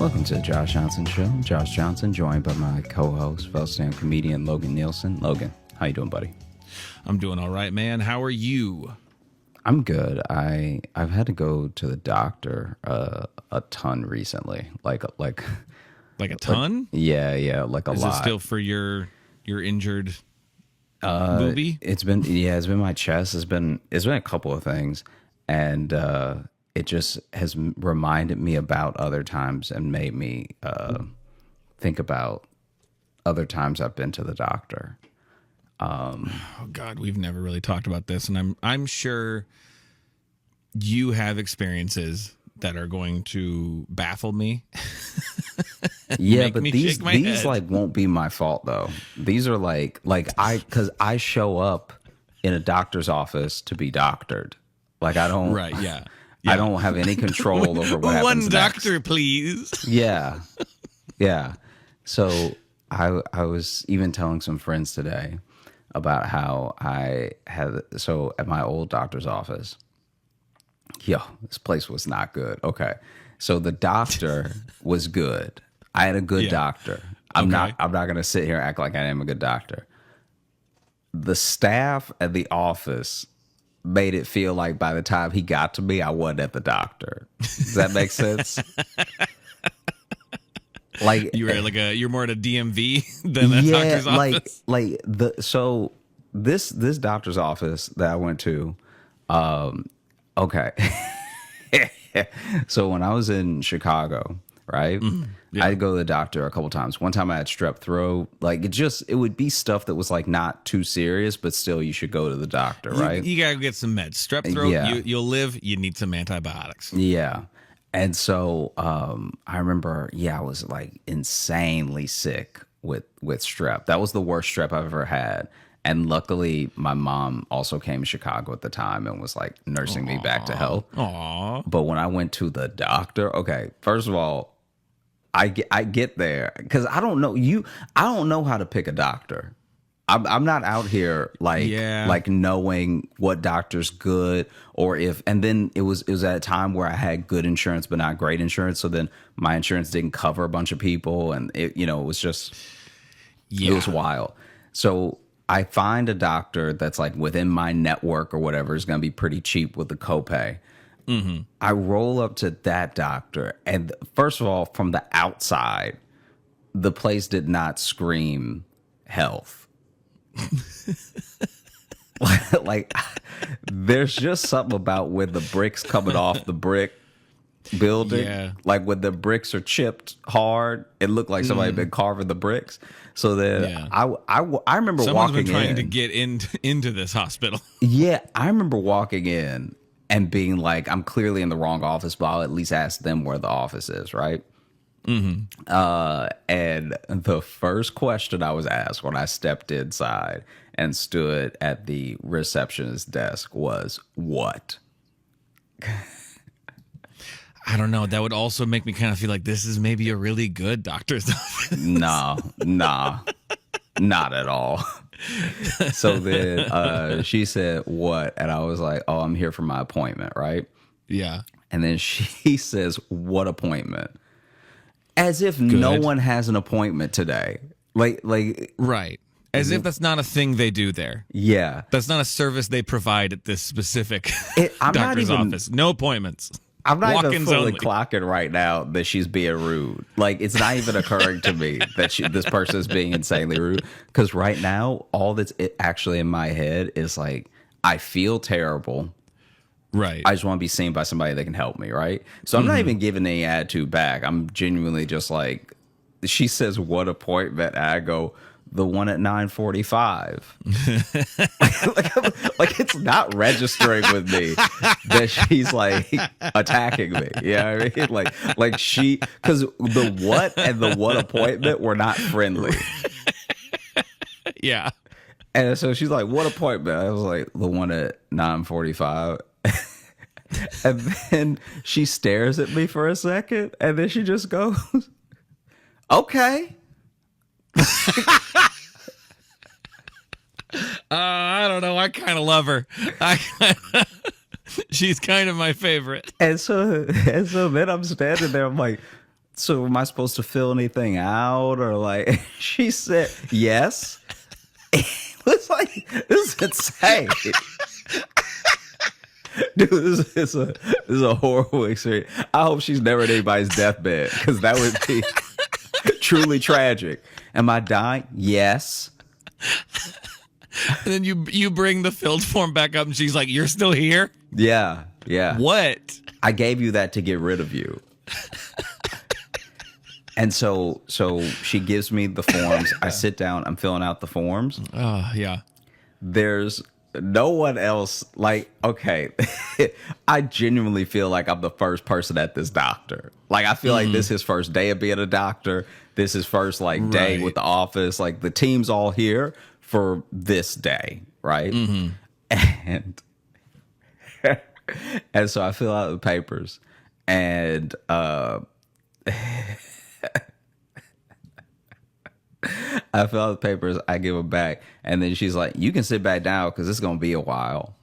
Welcome to the Josh Johnson Show. I'm Josh Johnson, joined by my co-host, fellow stand comedian Logan Nielsen. Logan, how you doing, buddy? I'm doing all right, man. How are you? I'm good. I've had to go to the doctor a ton recently. Like a ton? Yeah, like a Is lot. it still for your injured movie? It's been my chest. It's been a couple of things, and it just has reminded me about other times and made me think about other times I've been to the doctor. Oh God, we've never really talked about this, and I'm sure you have experiences that are going to baffle me. Yeah, but these head. like won't be my fault though. These are because I show up in a doctor's office to be doctored. Like I don't. Right. Yeah. I don't have any control over what happens One doctor, next. please. Yeah. So I was even telling some friends today about how at my old doctor's office. This place was not good. Okay. So the doctor was good. I had a good doctor. I'm not going to sit here and act like I am a good doctor. The staff at the office made it feel like by the time he got to me, I wasn't at the doctor. Does that make sense? Like you're more at a DMV than a doctor's office. So this doctor's office that I went to, okay. So when I was in Chicago, right? I'd go to the doctor a couple times. One time I had strep throat. Like it would be stuff that was like not too serious, but still you should go to the doctor, right? You gotta get some meds. Strep throat, you'll live. You need some antibiotics. Yeah. And so I remember, I was like insanely sick with strep. That was the worst strep I've ever had. And luckily, my mom also came to Chicago at the time and was like nursing me back to health. Aww. But when I went to the doctor, okay, first of all, I get there because I don't know how to pick a doctor. I'm not out here like knowing what doctor's good or if. And then it was at a time where I had good insurance but not great insurance. So then my insurance didn't cover a bunch of people, and it was just it was wild. So I find a doctor that's like within my network or whatever is going to be pretty cheap with the copay. Mm-hmm. I roll up to that doctor, and first of all, from the outside, the place did not scream health. like there's just something about when the bricks coming off the brick building, like when the bricks are chipped hard, it looked like somebody had been carving the bricks. So then I remember someone's walking been trying in to get into this hospital. Yeah, I remember walking in and being like, I'm clearly in the wrong office, but I'll at least ask them where the office is, right? Mm-hmm. And the first question I was asked when I stepped inside and stood at the receptionist's desk was, what? I don't know. That would also make me kind of feel like this is maybe a really good doctor's office. Nah, not at all. So then she said, what? And I was like, oh, I'm here for my appointment, right? Yeah. And then she says, what appointment? As if no one has an appointment today. Like right. As if that's not a thing they do there. Yeah. That's not a service they provide at this specific doctor's office. No appointments. I'm not even fully only. clocking right now that she's being rude. Like, it's not even occurring to me that this person is being insanely rude. Because right now, all that's actually in my head is like, I feel terrible. Right. I just want to be seen by somebody that can help me, right? So I'm not even giving any attitude back. I'm genuinely just like, she says, what appointment? And I go, the one at 9:45. like it's not registering with me that she's like attacking me. You know what I mean? Like she, because the what and the what appointment were not friendly. Yeah. And so she's like, what appointment? I was like, the one at 9:45. And then she stares at me for a second, and then she just goes, okay. I don't know. I kind of love her. She's kind of my favorite. And so then I'm standing there. I'm like, so am I supposed to fill anything out or like? She said yes. It was like, this is insane. Dude, this is a horrible experience. I hope she's never at anybody's deathbed, because that would be truly tragic. Am I dying? Yes. And then you bring the filled form back up, and she's like, "You're still here?" Yeah. What? I gave you that to get rid of you. And so she gives me the forms. I sit down. I'm filling out the forms. Oh, yeah. There's no one else. Like, okay, I genuinely feel like I'm the first person at this doctor. Like, I feel like this is his first day of being a doctor. This is first like day with the office. Like, the team's all here for this day, right? And and so I fill out the papers, and I fill out the papers, I give them back, and then she's like, "You can sit back down because it's gonna be a while."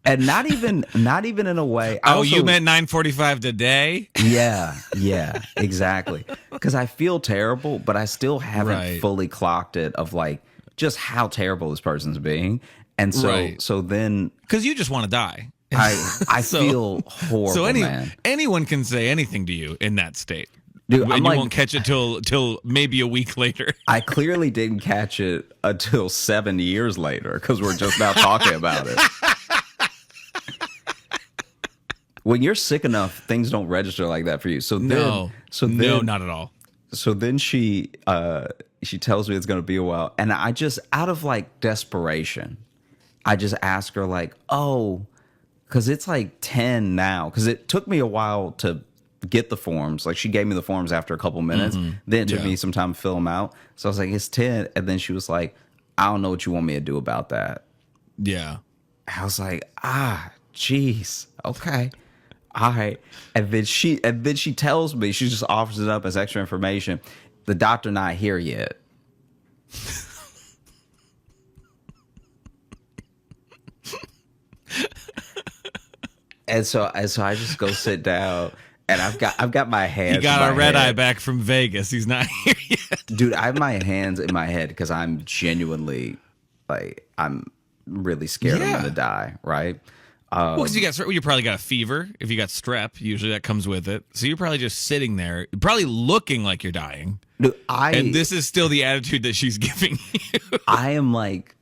And not even in a way. You meant 9:45 today? Yeah, exactly. Because I feel terrible, but I still haven't fully clocked it of like just how terrible this person's being. And so then, because you just want to die. I feel horrible. So anyone can say anything to you in that state. Dude, and you won't catch it till maybe a week later. I clearly didn't catch it until 7 years later, because we're just now talking about it. When you're sick enough, things don't register like that for you. No, not at all. So then she tells me it's going to be a while, and I just, out of like desperation, I just ask her like, "Oh, because it's like 10 now," because it took me a while to get the forms. Like, she gave me the forms after a couple minutes. Then it took me some time to fill them out. So I was like, "It's 10," and then she was like, "I don't know what you want me to do about that." Yeah, I was like, jeez, okay. All right. And then she tells me, she just offers it up as extra information. The doctor not here yet. and so I just go sit down, and I've got my hands. You got a red eye back from Vegas. He's not here yet. Dude, I have my hands in my head because I'm genuinely like, I'm really scared I'm gonna die, right? Well, because you probably got a fever. If you got strep, usually that comes with it. So you're probably just sitting there, probably looking like you're dying. Dude, and this is still the attitude that she's giving you. I am like,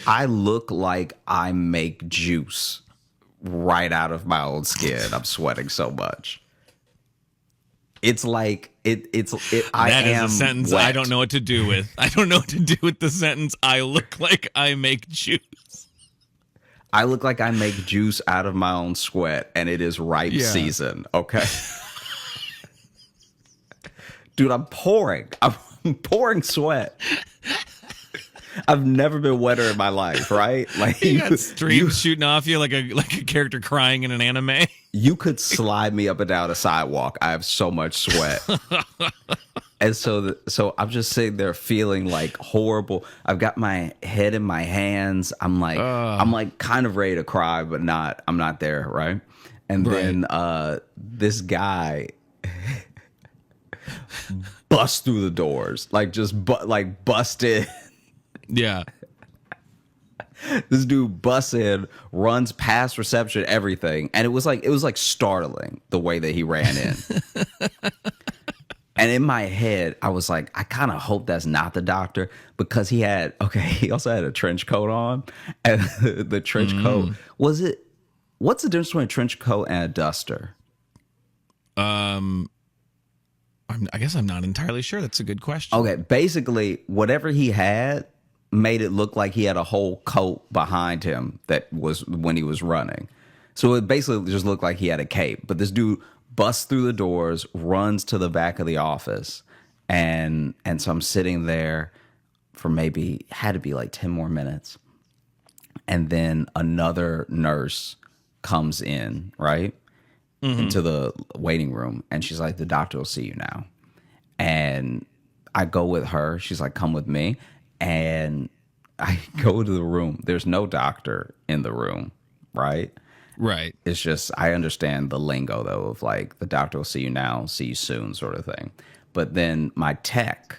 I look like I make juice right out of my own skin. I'm sweating so much. It's like it. I that am is a sentence wet. I don't know what to do with. I don't know what to do with the sentence. I look like I make juice. I look like I make juice out of my own sweat, and it is ripe season. Okay, dude, I'm pouring sweat. I've never been wetter in my life, right? Like, you got streams shooting off you like a character crying in an anime. You could slide me up and down a sidewalk. I have so much sweat. And so I'm just sitting there feeling like horrible. I've got my head in my hands. I'm like kind of ready to cry, but I'm not there, right? And then this guy busts through the doors, like just bust in. Yeah. This dude busts in, runs past reception, everything, and it was like startling the way that he ran in. And in my head, I was like, I kind of hope that's not the doctor, because he also had a trench coat on, and the trench coat what's the difference between a trench coat and a duster? I guess I'm not entirely sure. That's a good question. Okay, basically, whatever he had made it look like he had a whole coat behind him that was when he was running. So it basically just looked like he had a cape. But this dude busts through the doors, runs to the back of the office, and so I'm sitting there for had to be like 10 more minutes. And then another nurse comes in, right? Into the waiting room, and she's like, "The doctor will see you now." And I go with her. She's like, "Come with me." And I go to the room. There's no doctor in the room, right? Right. It's just, I understand the lingo though of like the doctor will see you now, see you soon sort of thing. But then my tech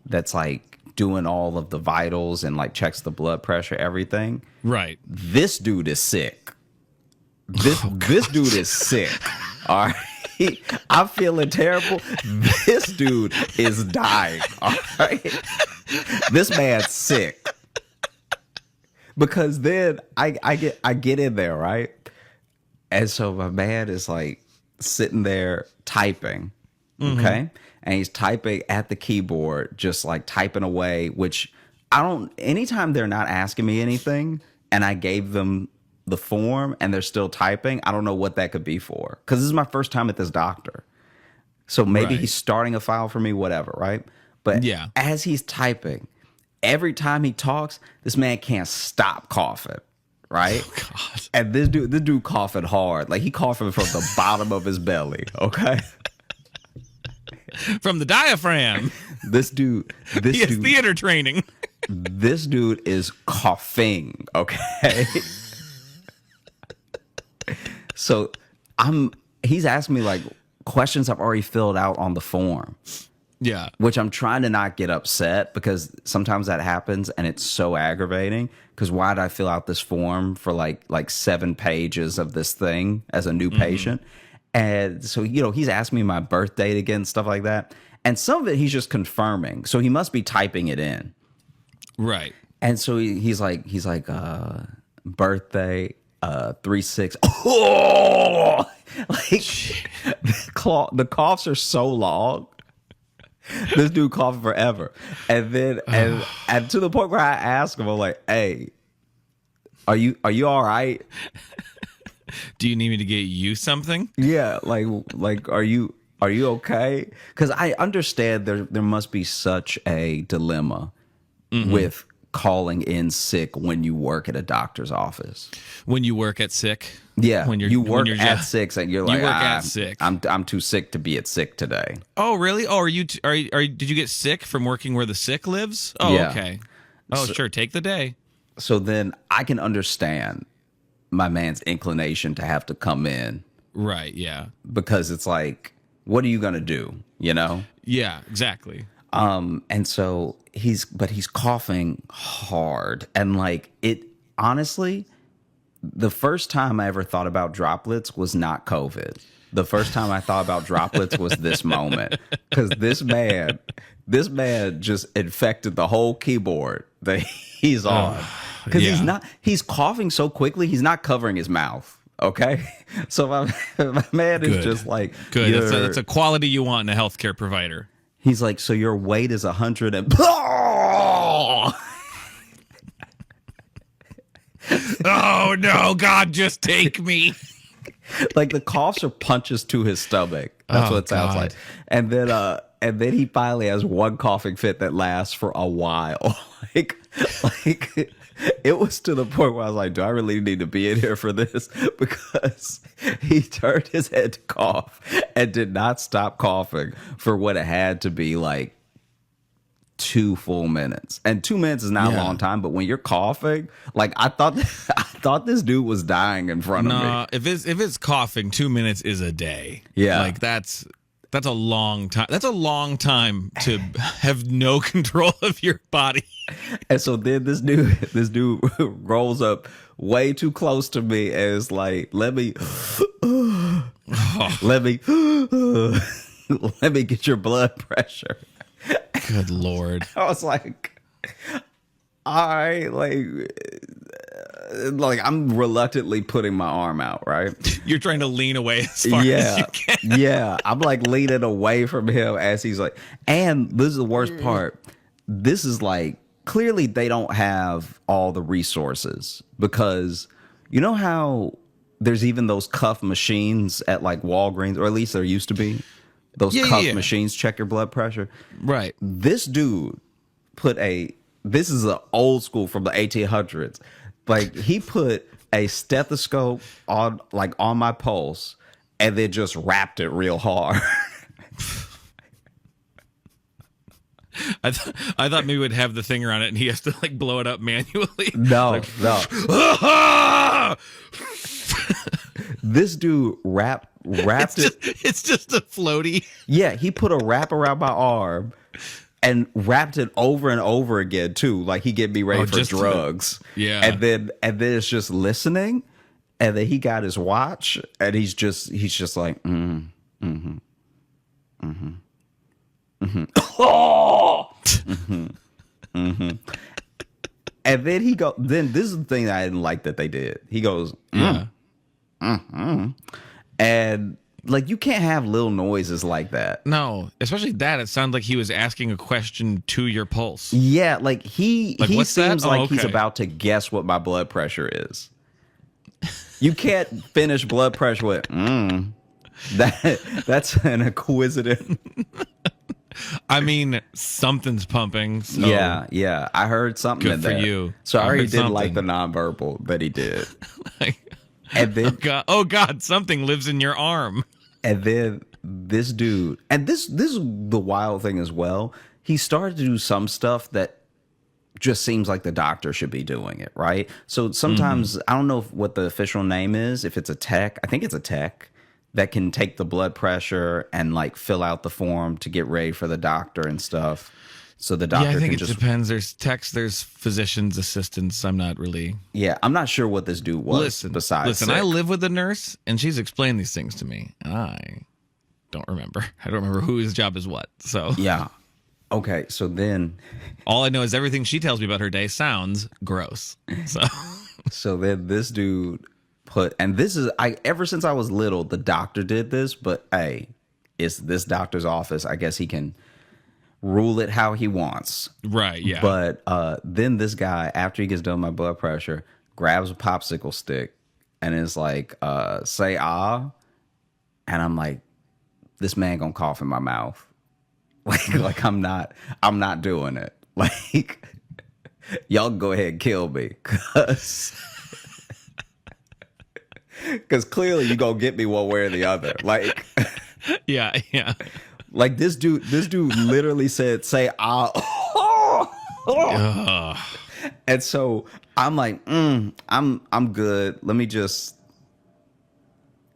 that's like doing all of the vitals and like checks the blood pressure, everything. Right. This dude is sick. This dude is sick. All right. I'm feeling terrible. This dude is dying. All right. This man's sick. Because then I get in there, right? And so my man is like sitting there typing. Okay. And he's typing at the keyboard, just like typing away, which anytime they're not asking me anything and I gave them the form and they're still typing, I don't know what that could be for. Because this is my first time at this doctor. So maybe he's starting a file for me, whatever, right? But as he's typing, every time he talks, this man can't stop coughing, right? Oh, God. And this dude coughing hard. Like he coughing from the bottom of his belly, okay? From the diaphragm. This dude, theater training. This dude is coughing, okay? So he's asking me like questions I've already filled out on the form. Yeah. Which I'm trying to not get upset because sometimes that happens and it's so aggravating. Because why did I fill out this form for like 7 pages of this thing as a new patient? And so, he's asking me my birth date again, stuff like that. And some of it he's just confirming. So he must be typing it in. Right. And so he's like, birthday, 3-6. Oh! Like, the coughs are so long. This dude coughing forever. And then, and to the point where I ask him, I'm like, hey, are you all right? Do you need me to get you something? Yeah, like are you okay? Because I understand there must be such a dilemma with calling in sick when you work at a doctor's office. When you work at sick? Yeah, when you work at sick and you're like, at sick. I'm too sick to be at sick today. Oh, really? Oh, did you get sick from working where the sick lives? Oh, yeah. Okay. Oh, sure, take the day. So then I can understand my man's inclination to have to come in. Right, yeah. Because it's like, what are you going to do, Yeah, exactly. And so he's coughing hard. And like honestly, the first time I ever thought about droplets was not COVID. The first time I thought about droplets was this moment. Because this man just infected the whole keyboard that he's on. Because he's coughing so quickly, he's not covering his mouth. Okay. So my man is just like, good. That's a quality you want in a healthcare provider. He's like, so your weight is 100 and oh no, God, just take me. Like the coughs are punches to his stomach. That's what it sounds like. And then he finally has one coughing fit that lasts for a while. like it was to the point where I was like, do I really need to be in here for this? Because he turned his head to cough and did not stop coughing for what it had to be like 2 full minutes. And 2 minutes is not a long time, but when you're coughing, like I thought this dude was dying in front of me. If it's coughing, 2 minutes is a day. Yeah. Like that's a long time. That's a long time to have no control of your body. And so then this dude rolls up way too close to me and is like, let me get your blood pressure. Good Lord. I was like, all right, like I'm reluctantly putting my arm out, right? You're trying to lean away as far as you can. Yeah. I'm like leaning away from him as he's like, and this is the worst part. This is like, clearly they don't have all the resources because you know how there's even those cuff machines at like Walgreens, or at least there used to be those cuff machines check your blood pressure. Right. This dude this is an old school from the 1800s. Like he put a stethoscope on my pulse and then just wrapped it real hard. I thought maybe we'd have the thing around it and he has to like blow it up manually. No, like, no. This dude wrapped it. It's just a floaty. Yeah, he put a wrap around my arm and wrapped it over and over again too, like he get me ready for drugs. Yeah, and then it's just listening, and then he got his watch, and he's just like, oh, and then he go. Then this is the thing that I didn't like that they did. He goes, and like you can't have little noises like that. No, especially that. It sounds like he was asking a question to your pulse. Yeah, like he what's seems that? like he's about to guess what my blood pressure is. You can't finish blood pressure with that's an acquisitive. I mean, something's pumping. So yeah. I heard something in good there. For you. So I already didn't like the nonverbal that he did. And then, oh God, something lives in your arm. And then this dude, and this is the wild thing as well. He started to do some stuff that just seems like the doctor should be doing it, right? So sometimes I don't know what the official name is. If it's a tech, I think it's a tech that can take the blood pressure and like fill out the form to get ready for the doctor and stuff. So the doctor I think can it depends. There's techs, there's physicians' assistants. I'm not really. Yeah, I'm not sure what this dude was. Listen, I live with a nurse, and she's explained these things to me. I don't remember. I don't remember whose job is what. So yeah. Okay, so then all I know is everything she tells me about her day sounds gross. So then this dude and this is ever since I was little, the doctor did this, but hey, it's this doctor's office. I guess he can rule it how he wants. Right, yeah. But then this guy, after he gets done with my blood pressure, grabs a popsicle stick and is like, say ah. And I'm like, this man gonna cough in my mouth. Like I'm not doing it. Like y'all go ahead and kill me. Cause clearly you gonna get me one way or the other. Like yeah. Like this dude literally said, say and so I'm like, I'm good. Let me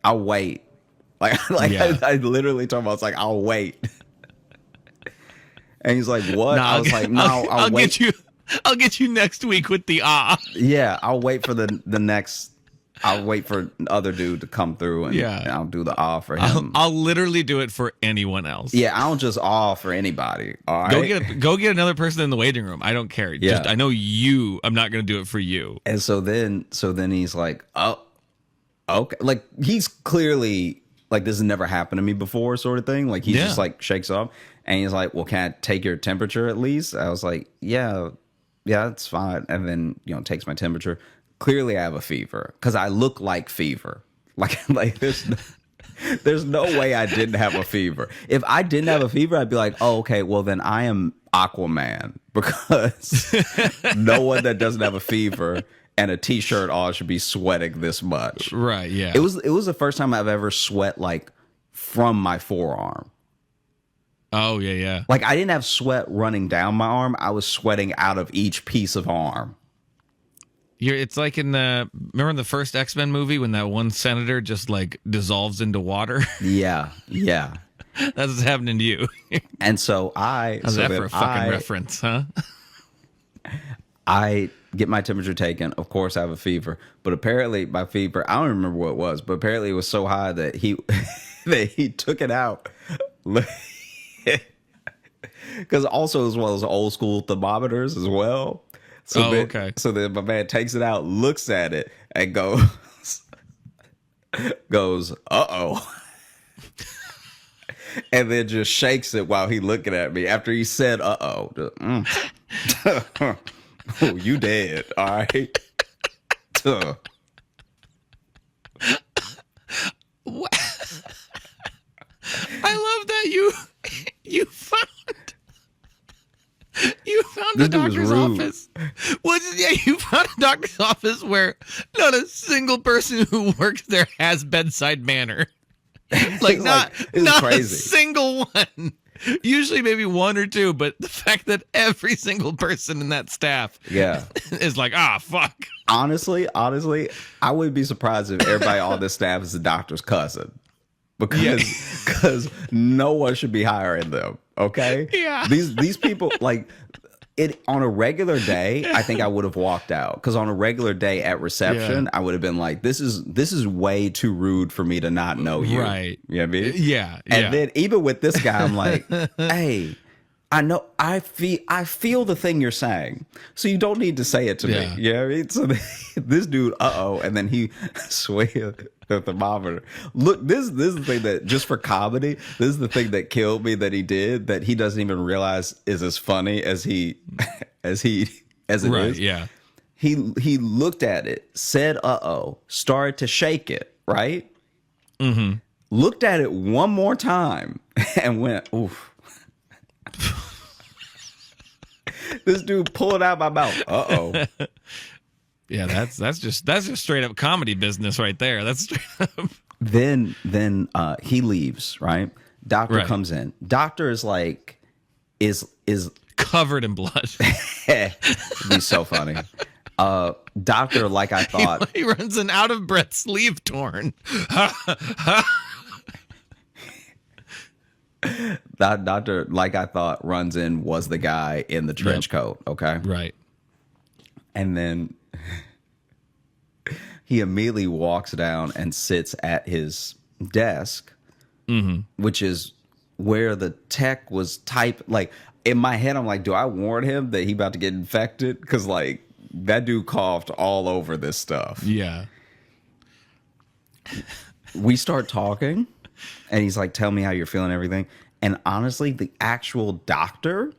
I'll wait. I literally told him, I was like, I'll wait. And he's like, what? I was like, no, I'll wait. I'll get you next week with the Yeah, I'll wait for the next. I'll wait for other dude to come through and I'll do the for him. I'll literally do it for anyone else. Yeah, I don't just for anybody. All right? Go get another person in the waiting room. I don't care. Yeah. Just, I know you. I'm not going to do it for you. And so then he's like, oh, okay. Like he's clearly like this has never happened to me before, sort of thing. Like he just like shakes off and he's like, well, can I take your temperature at least? I was like, yeah, it's fine. And then takes my temperature. Clearly, I have a fever because I look like fever. Like there's no way I didn't have a fever. If I didn't have a fever, I'd be like, oh, okay, well then I am Aquaman because no one that doesn't have a fever and a t-shirt on should be sweating this much. Right? Yeah. It was the first time I've ever sweat like from my forearm. Oh yeah. Like I didn't have sweat running down my arm. I was sweating out of each piece of arm. It's like remember in the first X-Men movie when that one senator just like dissolves into water? Yeah. That's what's happening to you. And so how's that for a fucking reference, huh? I get my temperature taken. Of course, I have a fever. But apparently my fever, I don't remember what it was, but apparently it was so high that he took it out. Because also as well as old school thermometers as well. So okay. So then my man takes it out, looks at it, and goes, uh-oh. And then just shakes it while he looking at me. After he said, uh-oh. Oh, you dead, all right? What? I love that you found a doctor's office. You found a doctor's office where not a single person who works there has bedside manner. Like not crazy. A single one. Usually maybe one or two, but the fact that every single person in that staff is like, fuck. Honestly, I wouldn't be surprised if everybody on this staff is the doctor's cousin. Because no one should be hiring them, okay? Yeah. These people, like, it on a regular day, I think I would have walked out. Because on a regular day at reception, I would have been like, this is way too rude for me to not know you. Right. You know what I mean? Yeah. And then even with this guy, I'm like, hey, I feel the thing you're saying. So you don't need to say it to me. You know what I mean? So this dude, and then he swayed the thermometer. Look, this is the thing that, just for comedy, this is the thing that killed me that he did, that he doesn't even realize is as funny as it is. Yeah. He looked at it, said started to shake it, right? Mm-hmm. Looked at it one more time and went, oof. This dude pulled out my mouth. Yeah, that's just straight up comedy business right there. That's straight up. Then he leaves, right? Doctor comes in. Doctor is like is covered in blood. It'd be so funny. Doctor, like I thought, he runs an out of breath sleeve torn. That doctor, like I thought, runs in, was the guy in the trench coat. Okay, right. And then he immediately walks down and sits at his desk, which is where the tech was typed. Like, in my head, I'm like, do I warn him that he about to get infected? Because, like, that dude coughed all over this stuff. Yeah. We start talking, and he's like, tell me how you're feeling, everything. And honestly, the actual doctor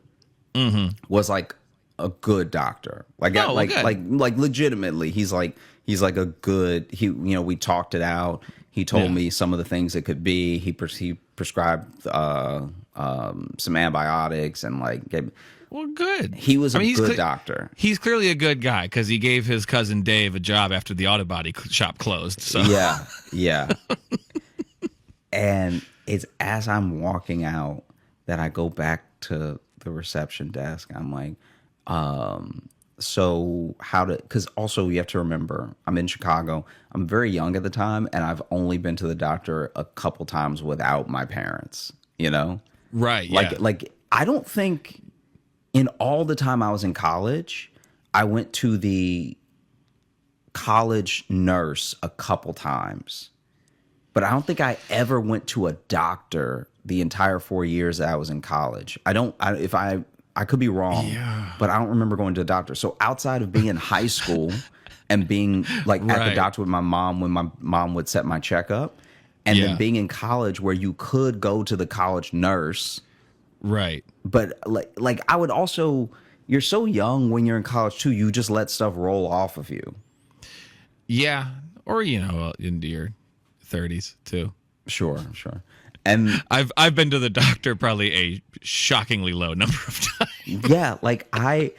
was like a good doctor. Like, like legitimately, he's like a good, we talked it out. He told me some of the things it could be. He prescribed some antibiotics and like gave. Well, good. He was a good doctor. He's clearly a good guy because he gave his cousin Dave a job after the auto body shop closed. So yeah. And it's as I'm walking out that I go back to the reception desk. I'm like, so how to, because also you have to remember, I'm in Chicago. I'm very young at the time, and I've only been to the doctor a couple times without my parents, Right, Like, I don't think in all the time I was in college, I went to the college nurse a couple times. But I don't think I ever went to a doctor the entire 4 years that I was in college. I could be wrong, but I don't remember going to a doctor. So outside of being in high school and being like at the doctor with my mom when my mom would set my checkup, and then being in college where you could go to the college nurse. Right. But like I would also, you're so young when you're in college too, you just let stuff roll off of you. Yeah. Or, into your 30s too. Sure. And I've been to the doctor probably a shockingly low number of times. Yeah, like I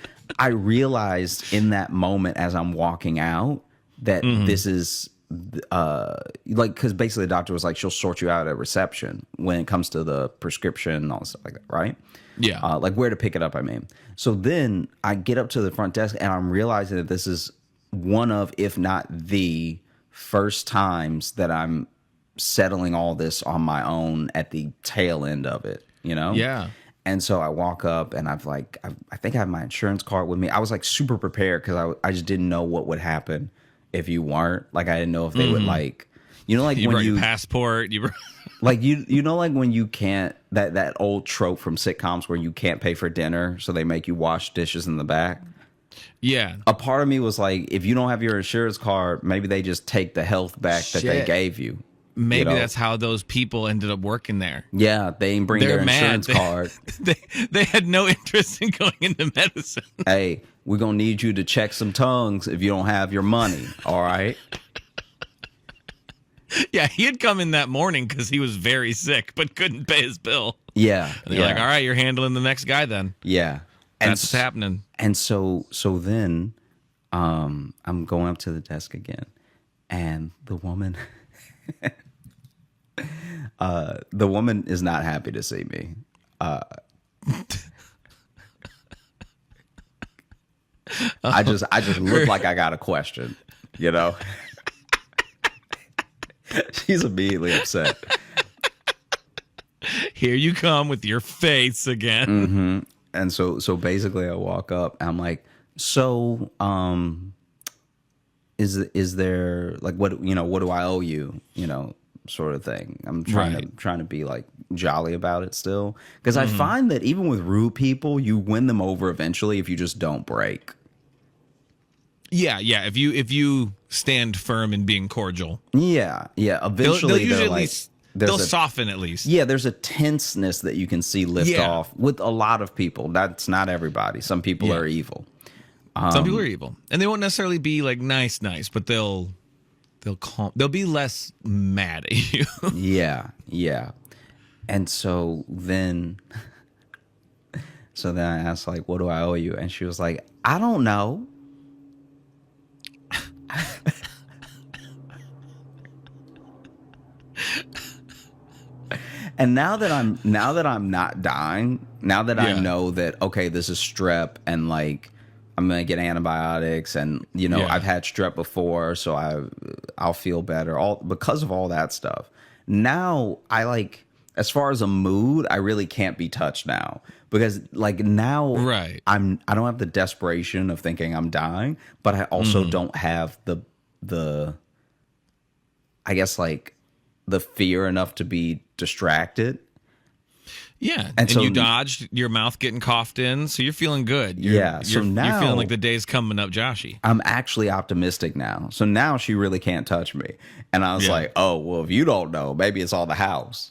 realized in that moment as I'm walking out that this is like, because basically the doctor was like, she'll sort you out at reception when it comes to the prescription and all stuff like that, right? Yeah. Like where to pick it up, I mean. So then I get up to the front desk and I'm realizing that this is one of, if not the first times that I'm settling all this on my own at the tail end of it, Yeah. And so I walk up and I think I have my insurance card with me. I was like super prepared because I just didn't know what would happen if you weren't. Like, I didn't know if they would like, like you when brought your passport, like like when you can't, that old trope from sitcoms where you can't pay for dinner, so they make you wash dishes in the back. Yeah. A part of me was like, if you don't have your insurance card, maybe they just take the health back that they gave you. Maybe that's how those people ended up working there. Yeah, they didn't bring their insurance card. They had no interest in going into medicine. Hey, we're going to need you to check some tongues if you don't have your money, all right? Yeah, he had come in that morning because he was very sick but couldn't pay his bill. Yeah. And they're like, all right, you're handling the next guy then. Yeah. That's what's happening. And so then I'm going up to the desk again, and the woman... the woman is not happy to see me. I just look like I got a question, you know. She's immediately upset. Here you come with your face again. Mm-hmm. And so basically I walk up and I'm like, so is there like what do I owe you, sort of thing. I'm trying to be like jolly about it still, because I find that even with rude people, you win them over eventually if you just don't break. Yeah. If you stand firm in being cordial. Yeah. Eventually they'll soften at least. Yeah, there's a tenseness that you can see lift off with a lot of people. That's not everybody. Some people are evil. Some people are evil, and they won't necessarily be like nice, but they'll be less mad at you. Yeah. And so then I asked, like, what do I owe you? And she was like, I don't know. And now that I'm not dying, now that I know that, okay, this is strep, and like I'm gonna get antibiotics, and I've had strep before, so I'll feel better all because of all that stuff. Now I like, as far as a mood, I really can't be touched now, because like now I don't have the desperation of thinking I'm dying, but I also don't have the I guess like the fear enough to be distracted. Yeah, and so you dodged your mouth getting coughed in, so you're feeling good. You're feeling like the day's coming up, Joshy. I'm actually optimistic now. So now she really can't touch me. And I was like, oh, well, if you don't know, maybe it's all the house.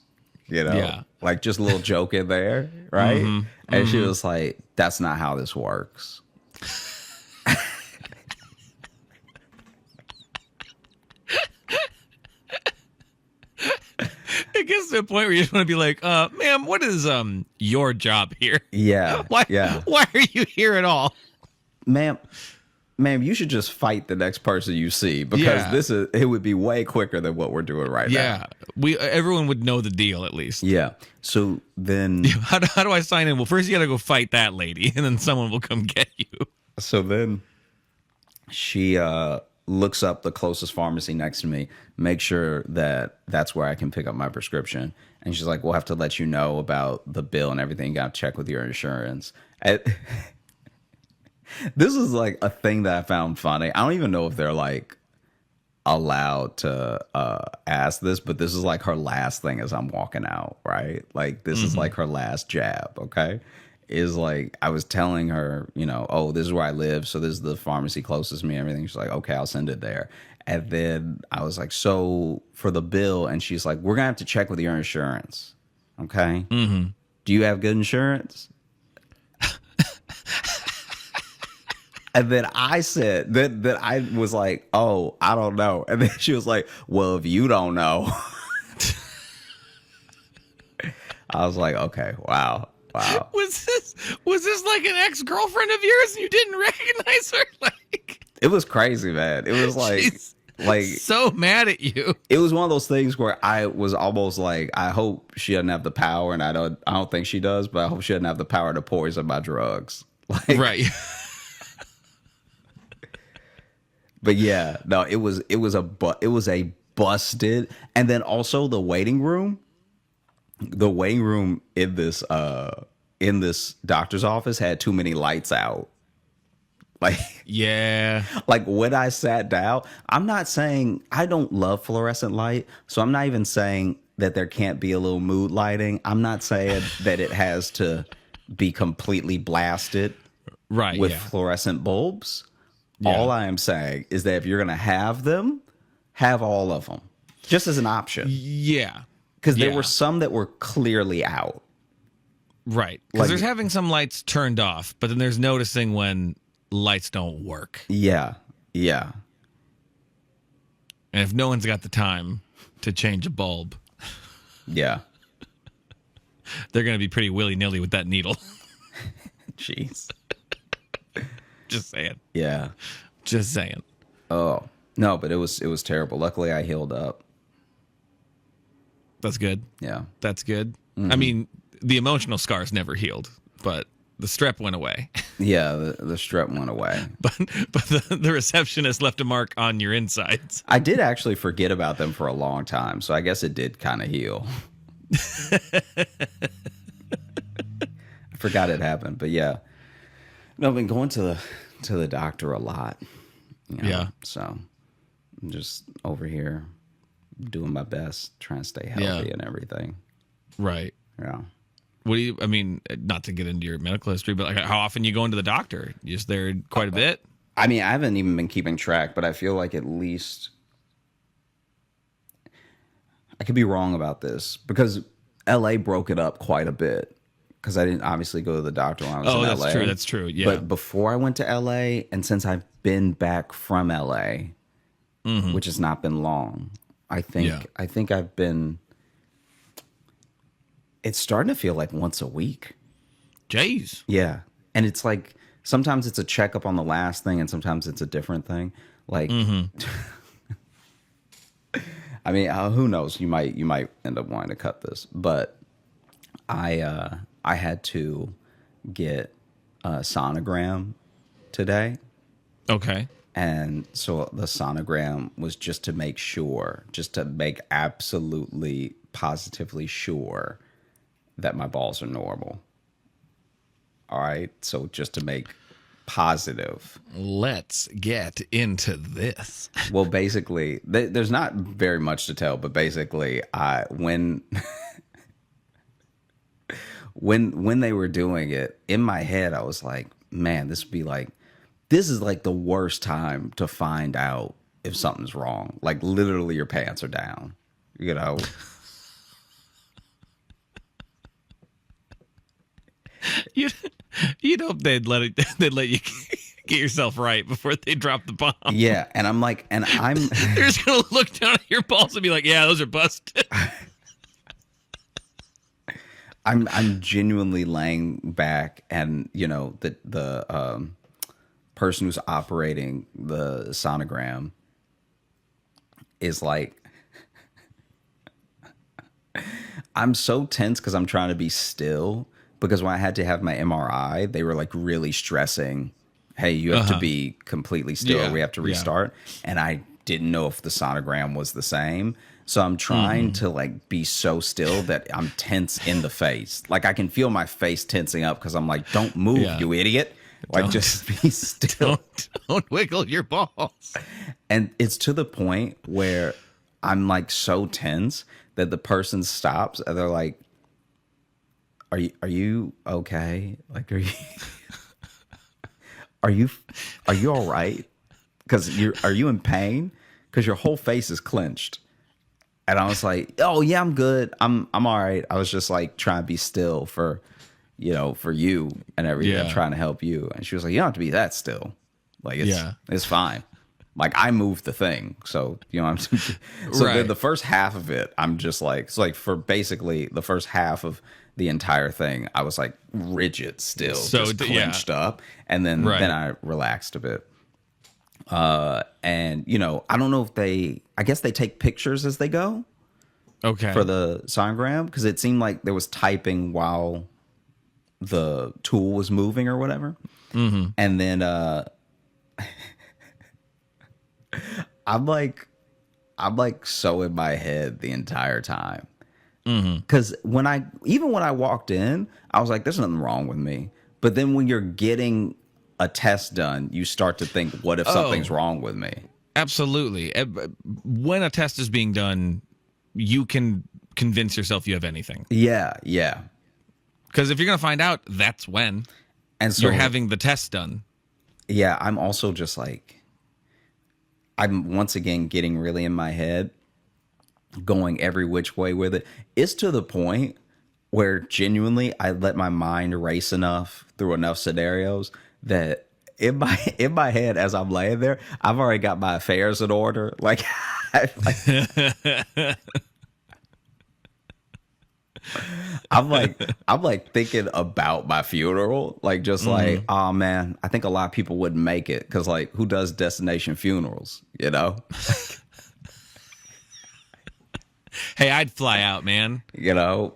Like just a little joke in there, right? And she was like, that's not how this works. It gets to a point where you just want to be like, ma'am, what is your job here? Yeah. Why are you here at all? Ma'am, you should just fight the next person you see, because it would be way quicker than what we're doing right now. Yeah. Everyone would know the deal at least. Yeah. So then how do I sign in? Well, first you got to go fight that lady, and then someone will come get you. So then she looks up the closest pharmacy next to me, make sure that that's where I can pick up my prescription. And she's like, we'll have to let you know about the bill and everything. You got to check with your insurance. This is like a thing that I found funny. I don't even know if they're like allowed to ask this, but this is like her last thing as I'm walking out, right? Like this is like her last jab, okay? Is like, I was telling her, oh, this is where I live, so this is the pharmacy closest to me, everything. She's like, okay, I'll send it there. And then I was like, so for the bill, and she's like, we're gonna have to check with your insurance, okay? Do you have good insurance? And then I said that I was like, oh, I don't know. And then she was like, well, if you don't know. I was like, okay, wow. Was this like an ex-girlfriend of yours and you didn't recognize her? Like, it was crazy, man. It was like so mad at you. It was one of those things where I was almost like, I hope she doesn't have the power, and I don't think she does, but I hope she doesn't have the power to poison my drugs. Like, right. But yeah, no, it was a busted. And then also the waiting room in this doctor's office had too many lights out. Like, yeah, like when I sat down, I'm not saying I don't love fluorescent light, so I'm not even saying that there can't be a little mood lighting. I'm not saying that it has to be completely blasted with fluorescent bulbs. Yeah. All I am saying is that if you're going to have them, have all of them, just as an option. Yeah. Because there were some that were clearly out. Right. Because there's having some lights turned off, but then there's noticing when lights don't work. Yeah. Yeah. And if no one's got the time to change a bulb. Yeah. They're going to be pretty willy-nilly with that needle. Jeez. Just saying. Yeah. Just saying. Oh, no, but it was terrible. Luckily, I healed up. That's good. Yeah. That's good. Mm-hmm. I mean, the emotional scars never healed, but the strep went away. Yeah, the strep went away. but the receptionist left a mark on your insides. I did actually forget about them for a long time, so I guess it did kind of heal. I forgot it happened, but yeah. No, I've been going to the doctor a lot. You know? Yeah. So I'm just over here doing my best, trying to stay healthy and everything. Right. Yeah. What do you, I mean, not to get into your medical history, but like how often you go into the doctor? You just there quite a bit? I mean, I haven't even been keeping track, but I feel like at least, I could be wrong about this because LA broke it up quite a bit because I didn't obviously go to the doctor when I was in LA. That's true. Yeah. But before I went to LA, and since I've been back from LA, which has not been long, I think I've been, it's starting to feel like once a week. Jeez. Yeah. And it's like, sometimes it's a checkup on the last thing and sometimes it's a different thing. Like, I mean, who knows? You might end up wanting to cut this, but I had to get a sonogram today. Okay. And so the sonogram was just to make absolutely positively sure that my balls are normal. All right. So just to make positive. Let's get into this. Well, basically, there's not very much to tell, but basically, when they were doing it, in my head, I was like, man, this is like the worst time to find out if something's wrong. Like literally your pants are down, you know? You'd hope they'd let you get yourself right before they drop the bomb. Yeah, and I'm like, they're just gonna look down at your balls and be like, yeah, those are busted. I'm genuinely laying back, and you know the person who's operating the sonogram is like, I'm so tense because I'm trying to be still. Because when I had to have my MRI, they were like really stressing, hey, you have to be completely still or we have to restart. And I didn't know if the sonogram was the same. So I'm trying to like be so still that I'm tense in the face. Like I can feel my face tensing up because I'm like, don't move, you idiot. Like just be still. Don't wiggle your balls. And it's to the point where I'm like so tense that the person stops and they're like, Are you okay? Like, are you all right? Because are you in pain? Because your whole face is clenched. And I was like, oh yeah, I'm good. I'm all right. I was just like trying to be still for you and everything. I'm trying to help you. And she was like, you don't have to be that still. Like it's fine. Like I moved the thing. So, you know, I'm so the first half of it, I'm just like, it's like for basically the first half of the entire thing, I was like rigid still, so just clenched up. And then I relaxed a bit. And you know, I don't know if I guess they take pictures as they go. Okay. For the sonogram, because it seemed like there was typing while the tool was moving or whatever. And then I'm like so in my head the entire time. Because when I walked in, I was like, there's nothing wrong with me. But then when you're getting a test done, you start to think, what if something's wrong with me? Absolutely. When a test is being done, you can convince yourself you have anything. Yeah. Because if you're going to find out, that's when. And so you're having the test done. Yeah, I'm also just like, I'm once again getting really in my head, going every which way with it. It's to the point where genuinely I let my mind race enough through enough scenarios that in my head as I'm laying there, I've already got my affairs in order. Like, I'm like thinking about my funeral, like just like, oh man, I think a lot of people wouldn't make it because like who does destination funerals, you know? Hey, I'd fly out, man. You know,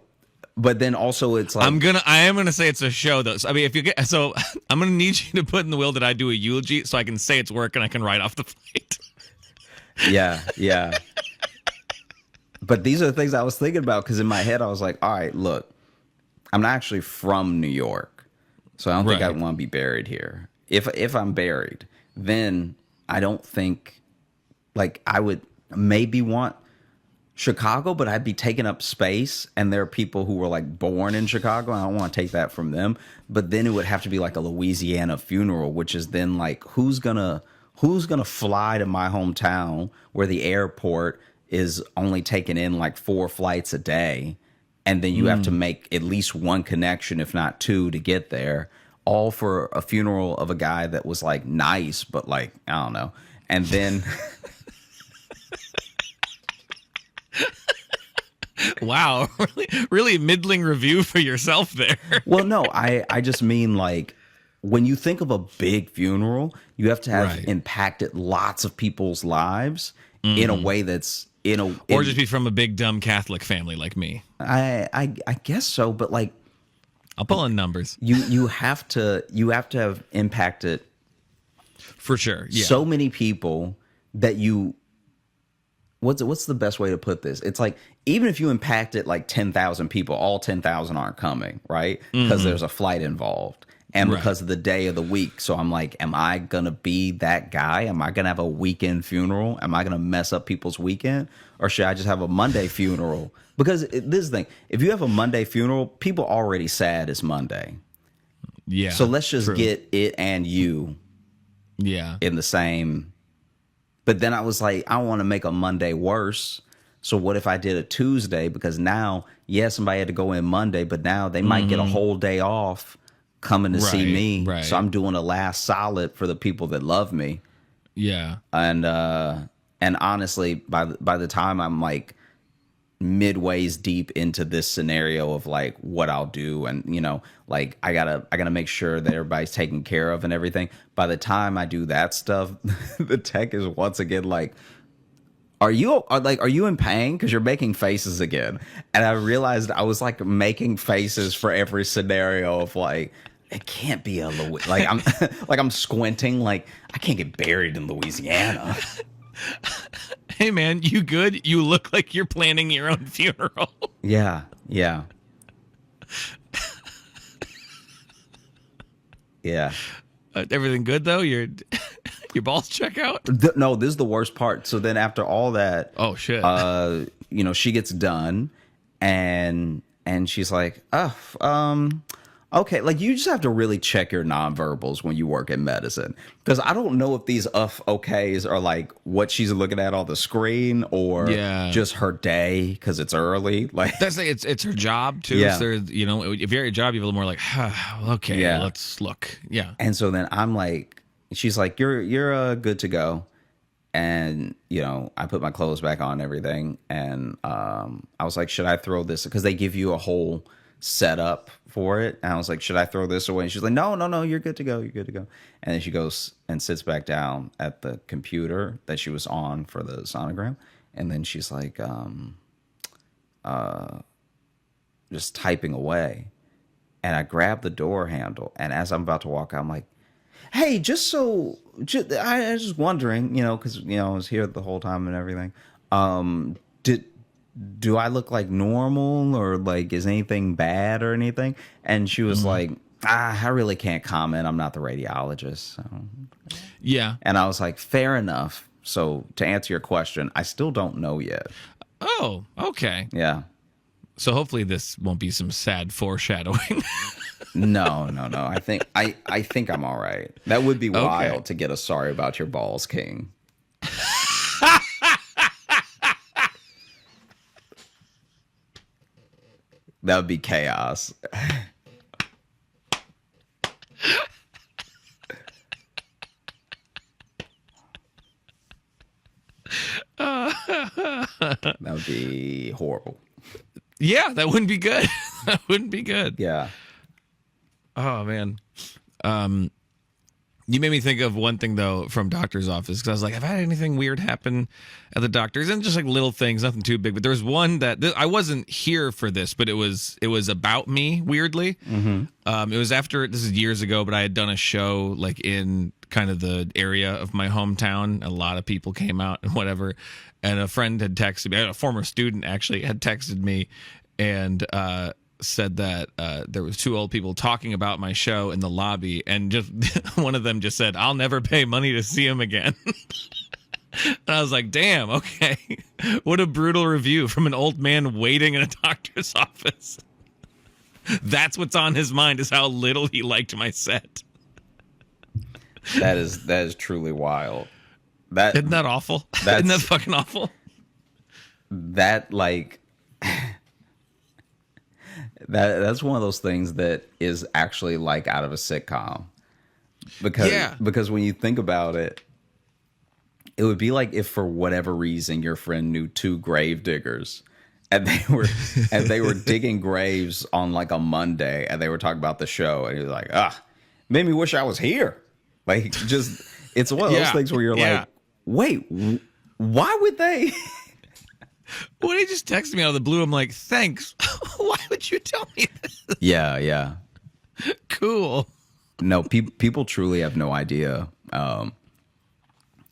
but then also it's like I am gonna say it's a show though. So, I mean, if you get I'm gonna need you to put in the will that I do a eulogy so I can say it's work and I can write off the flight. Yeah. But these are the things I was thinking about because in my head I was like, all right, look, I'm not actually from New York, so I don't think I want to be buried here. If I'm buried, then I don't think like I would maybe want Chicago, but I'd be taking up space, and there are people who were like born in Chicago, and I don't want to take that from them. But then it would have to be like a Louisiana funeral, which is then like who's gonna fly to my hometown where the airport is only taking in like 4 flights a day, and then you have to make at least one connection, if not 2, to get there, all for a funeral of a guy that was like nice, but like I don't know, and then. Wow, really middling review for yourself there. Well, no, I just mean like when you think of a big funeral, you have to have impacted lots of people's lives in a way that's or just be from a big dumb Catholic family like me. I guess so, but like I'll pull in numbers. You have to have impacted for sure. Yeah. So many people that you. What's the best way to put this? It's like even if you impacted like 10,000 people, all 10,000 aren't coming, right? Because there's a flight involved and because of the day of the week. So I'm like, am I gonna be that guy? Am I gonna have a weekend funeral? Am I gonna mess up people's weekend, or should I just have a Monday funeral? Because this is the thing: if you have a Monday funeral, people already sad it's Monday. Yeah. So let's just get it and you. Yeah. In the same. But then I was like, I don't want to make a Monday worse. So what if I did a Tuesday? Because now, somebody had to go in Monday, but now they might get a whole day off coming to see me. Right. So I'm doing a last solid for the people that love me. Yeah. And honestly, by the time I'm like midways deep into this scenario of like what I'll do, and like I gotta make sure that everybody's taken care of and everything. By the time I do that stuff, the tech is once again like, are you in pain? Because you're making faces again. And I realized I was like making faces for every scenario of like, it can't be like I'm like I'm squinting, like I can't get buried in Louisiana. Hey man, you good? You look like you're planning your own funeral. Yeah. Yeah. Everything good though? Your balls check out? No, this is the worst part. So then after all that, oh shit. She gets done and she's like, okay, like you just have to really check your nonverbals when you work in medicine, because I don't know if these okays are like what she's looking at on the screen or just her day because it's early. Like that's like it's her job too. Yeah. So if you're at your job, you're a little more like, okay, let's look. Yeah. And so then I'm like, she's like, you're good to go. And I put my clothes back on and everything, and I was like, should I throw this? Because they give you a whole setup for it, and I was like, should I throw this away? And she's like, no, you're good to go, and then she goes and sits back down at the computer that she was on for the sonogram, and then she's like just typing away, and I grabbed the door handle, and as I'm about to walk out, I'm like, hey, I was just wondering, because I was here the whole time and everything, do I look like normal, or like is anything bad or anything? And she was like, I really can't comment. I'm not the radiologist. So. Yeah. And I was like, fair enough. So to answer your question, I still don't know yet. Oh, okay. Yeah. So hopefully this won't be some sad foreshadowing. No. I think I'm all right. That would be wild to get a sorry about your balls king. That would be chaos. That would be horrible. Yeah, that wouldn't be good. That wouldn't be good. Yeah. Oh man. You made me think of one thing, though, from doctor's office, because I was like, have I had anything weird happen at the doctor's? And just like little things, nothing too big. But there was one that I wasn't here for this, but it was about me, weirdly. Mm-hmm. It was after, this is years ago, but I had done a show like in kind of the area of my hometown. A lot of people came out and whatever. And a friend had texted me, a former student actually had texted me and said that there was two old people talking about my show in the lobby, and just one of them just said, "I'll never pay money to see him again." And I was like, damn, okay. What a brutal review from an old man waiting in a doctor's office. That's what's on his mind, is how little he liked my set. That is truly wild. Isn't that awful? Isn't that fucking awful? That, like, that's one of those things that is actually like out of a sitcom. Because when you think about it, it would be like if for whatever reason your friend knew two grave diggers and they were digging graves on like a Monday, and they were talking about the show, and he was like, made me wish I was here. Like, just, it's one of those things where you're like, wait, why would they? When he just texted me out of the blue, I'm like, thanks. Why would you tell me this? Yeah. Cool. No, people truly have no idea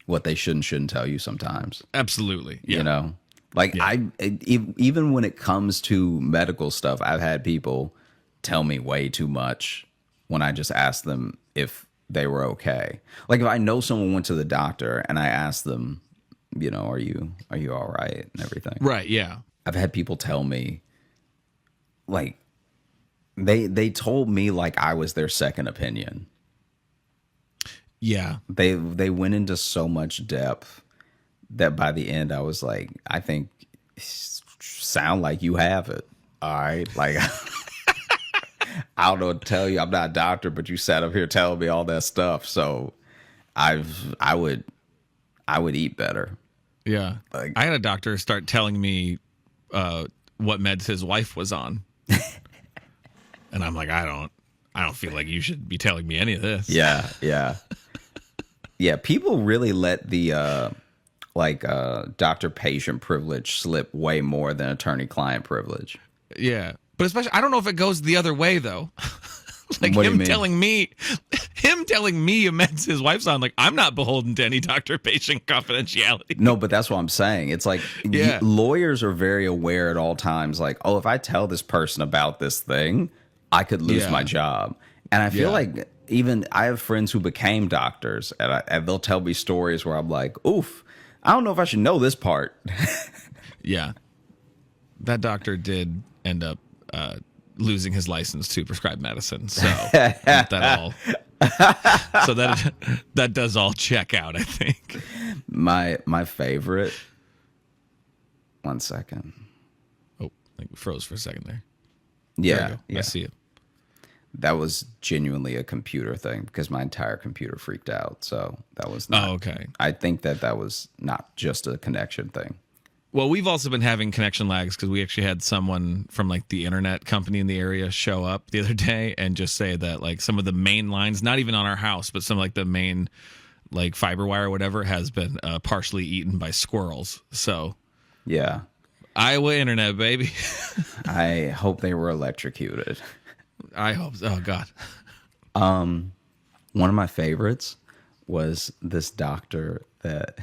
what they shouldn't tell you sometimes. Absolutely. Yeah. You know? Like, even when it comes to medical stuff, I've had people tell me way too much when I just ask them if they were okay. Like, if I know someone went to the doctor and I ask them, you know, are you all right and everything? Right, yeah. I've had people tell me, like, they told me like I was their second opinion. Yeah. They went into so much depth that by the end I was like, I think sound like you have it. All right. Like, I don't know what to tell you. I'm not a doctor, but you sat up here telling me all that stuff. So I would eat better. Yeah. Like, I had a doctor start telling me what meds his wife was on. And I'm like, I don't feel like you should be telling me any of this. Yeah. Yeah, people really let the doctor-patient privilege slip way more than attorney-client privilege. Yeah, but especially, I don't know if it goes the other way though. Like, what him telling me meds his wife's on. Like, I'm not beholden to any doctor-patient confidentiality. No, but that's what I'm saying. It's like, lawyers are very aware at all times. Like, oh, if I tell this person about this thing, I could lose my job. And I feel like, even I have friends who became doctors, and they'll tell me stories where I'm like, oof, I don't know if I should know this part. Yeah. That doctor did end up losing his license to prescribe medicine. So that does all check out, I think. My favorite. One second. Oh, I think we froze for a second there. Yeah. I see it. That was genuinely a computer thing because my entire computer freaked out. So that was not. Oh, okay. I think that was not just a connection thing. Well, we've also been having connection lags because we actually had someone from like the internet company in the area show up the other day and just say that like some of the main lines, not even on our house, but some like the main like fiber wire or whatever has been partially eaten by squirrels. So yeah, Iowa internet, baby. I hope they were electrocuted. I hope so. Oh God. One of my favorites was this doctor that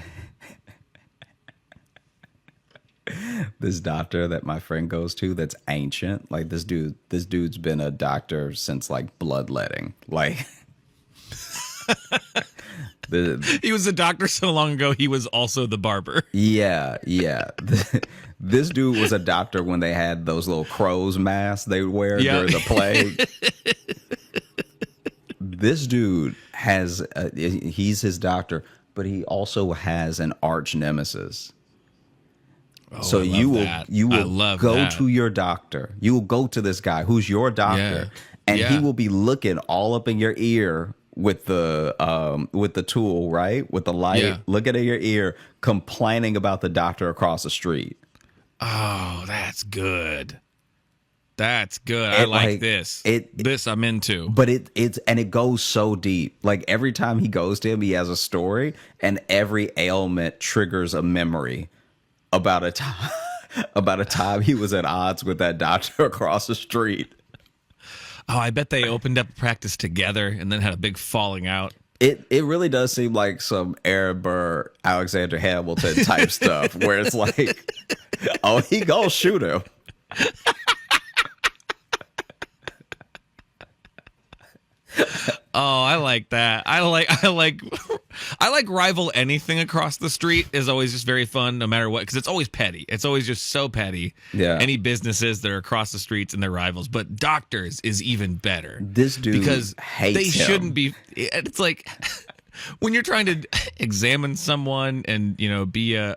my friend goes to that's ancient. Like, this dude's been a doctor since like bloodletting. Like, he was a doctor so long ago he was also the barber. Yeah. This dude was a doctor when they had those little crow's masks they would wear during the plague. This dude has he's his doctor, but he also has an arch nemesis. Oh, so you will go to your doctor. You will go to this guy who's your doctor, and he will be looking all up in your ear with the tool, right? With the light, looking at your ear, complaining about the doctor across the street. Oh, that's good. That's good. I like this. This I'm into. But it goes so deep. Like every time he goes to him, he has a story, and every ailment triggers a memory about a time he was at odds with that doctor across the street. Oh, I bet they opened up practice together and then had a big falling out. It really does seem like some Aaron Burr, Alexander Hamilton type stuff, where it's like, oh, he gonna shoot him. Oh, I like that. I like rival anything across the street is always just very fun, no matter what, because it's always petty. It's always just so petty. Yeah. Any businesses that are across the streets and their rivals, but doctors is even better. This dude because hates they him. shouldn't be. It's like when you're trying to examine someone and be I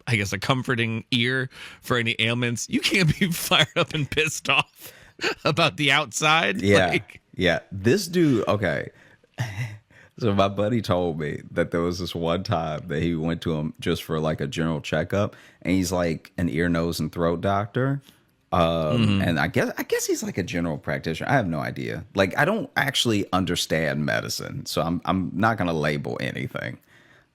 guess a comforting ear for any ailments. You can't be fired up and pissed off about the outside. Yeah. Yeah, this dude, okay. So my buddy told me that there was this one time that he went to him just for like a general checkup, and he's like an ear, nose, and throat doctor. And I guess he's like a general practitioner. I have no idea. Like, I don't actually understand medicine, so I'm not gonna label anything,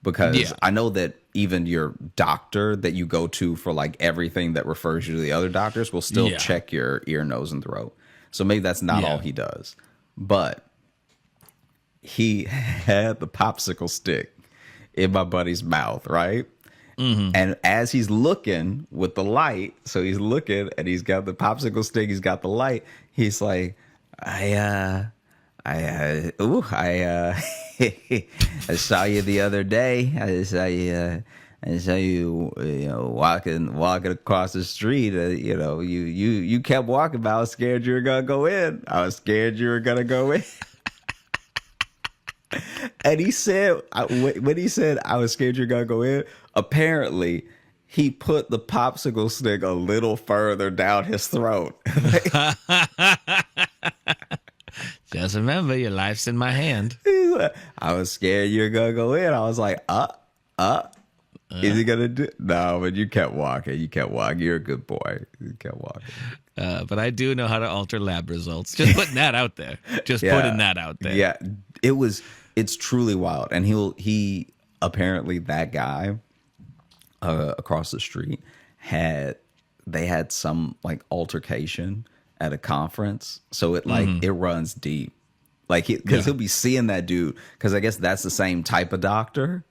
because I know that even your doctor that you go to for like everything that refers you to the other doctors will still check your ear, nose, and throat. So maybe that's not all he does. But he had the popsicle stick in my buddy's mouth, right? Mm-hmm. And as he's looking with the light, so he's looking and he's got the popsicle stick, he's got the light. He's like, I saw you the other day. I saw you, walking across the street. You kept walking, but I was scared you were gonna go in. And he said, when he said, I was scared you're gonna go in, apparently he put the popsicle stick a little further down his throat. Just remember, your life's in my hand. Like, I was scared you were gonna go in. I was like, is he gonna do? No, but you kept walking. You're a good boy. You kept walking. But I do know how to alter lab results. Just putting that out there. Putting that out there. Yeah, it's truly wild. And he apparently, that guy across the street had some like altercation at a conference. So it it runs deep. Like, because he'll be seeing that dude, because I guess that's the same type of doctor.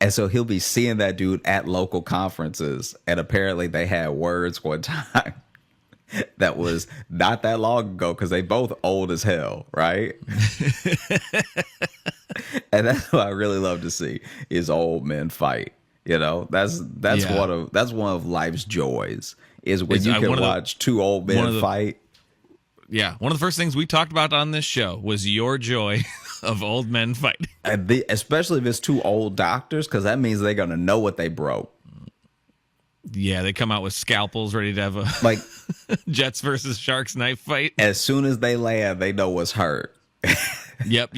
And so he'll be seeing that dude at local conferences. And apparently they had words one time that was not that long ago, because they both old as hell, right? And that's what I really love to see, is old men fight. That's one of life's joys, is when you can watch two old men fight. Yeah, one of the first things we talked about on this show was your joy of old men fighting. Especially if it's two old doctors, because that means they're going to know what they broke. Yeah, they come out with scalpels ready to have a like Jets versus Sharks knife fight. As soon as they land, they know what's hurt. Yep.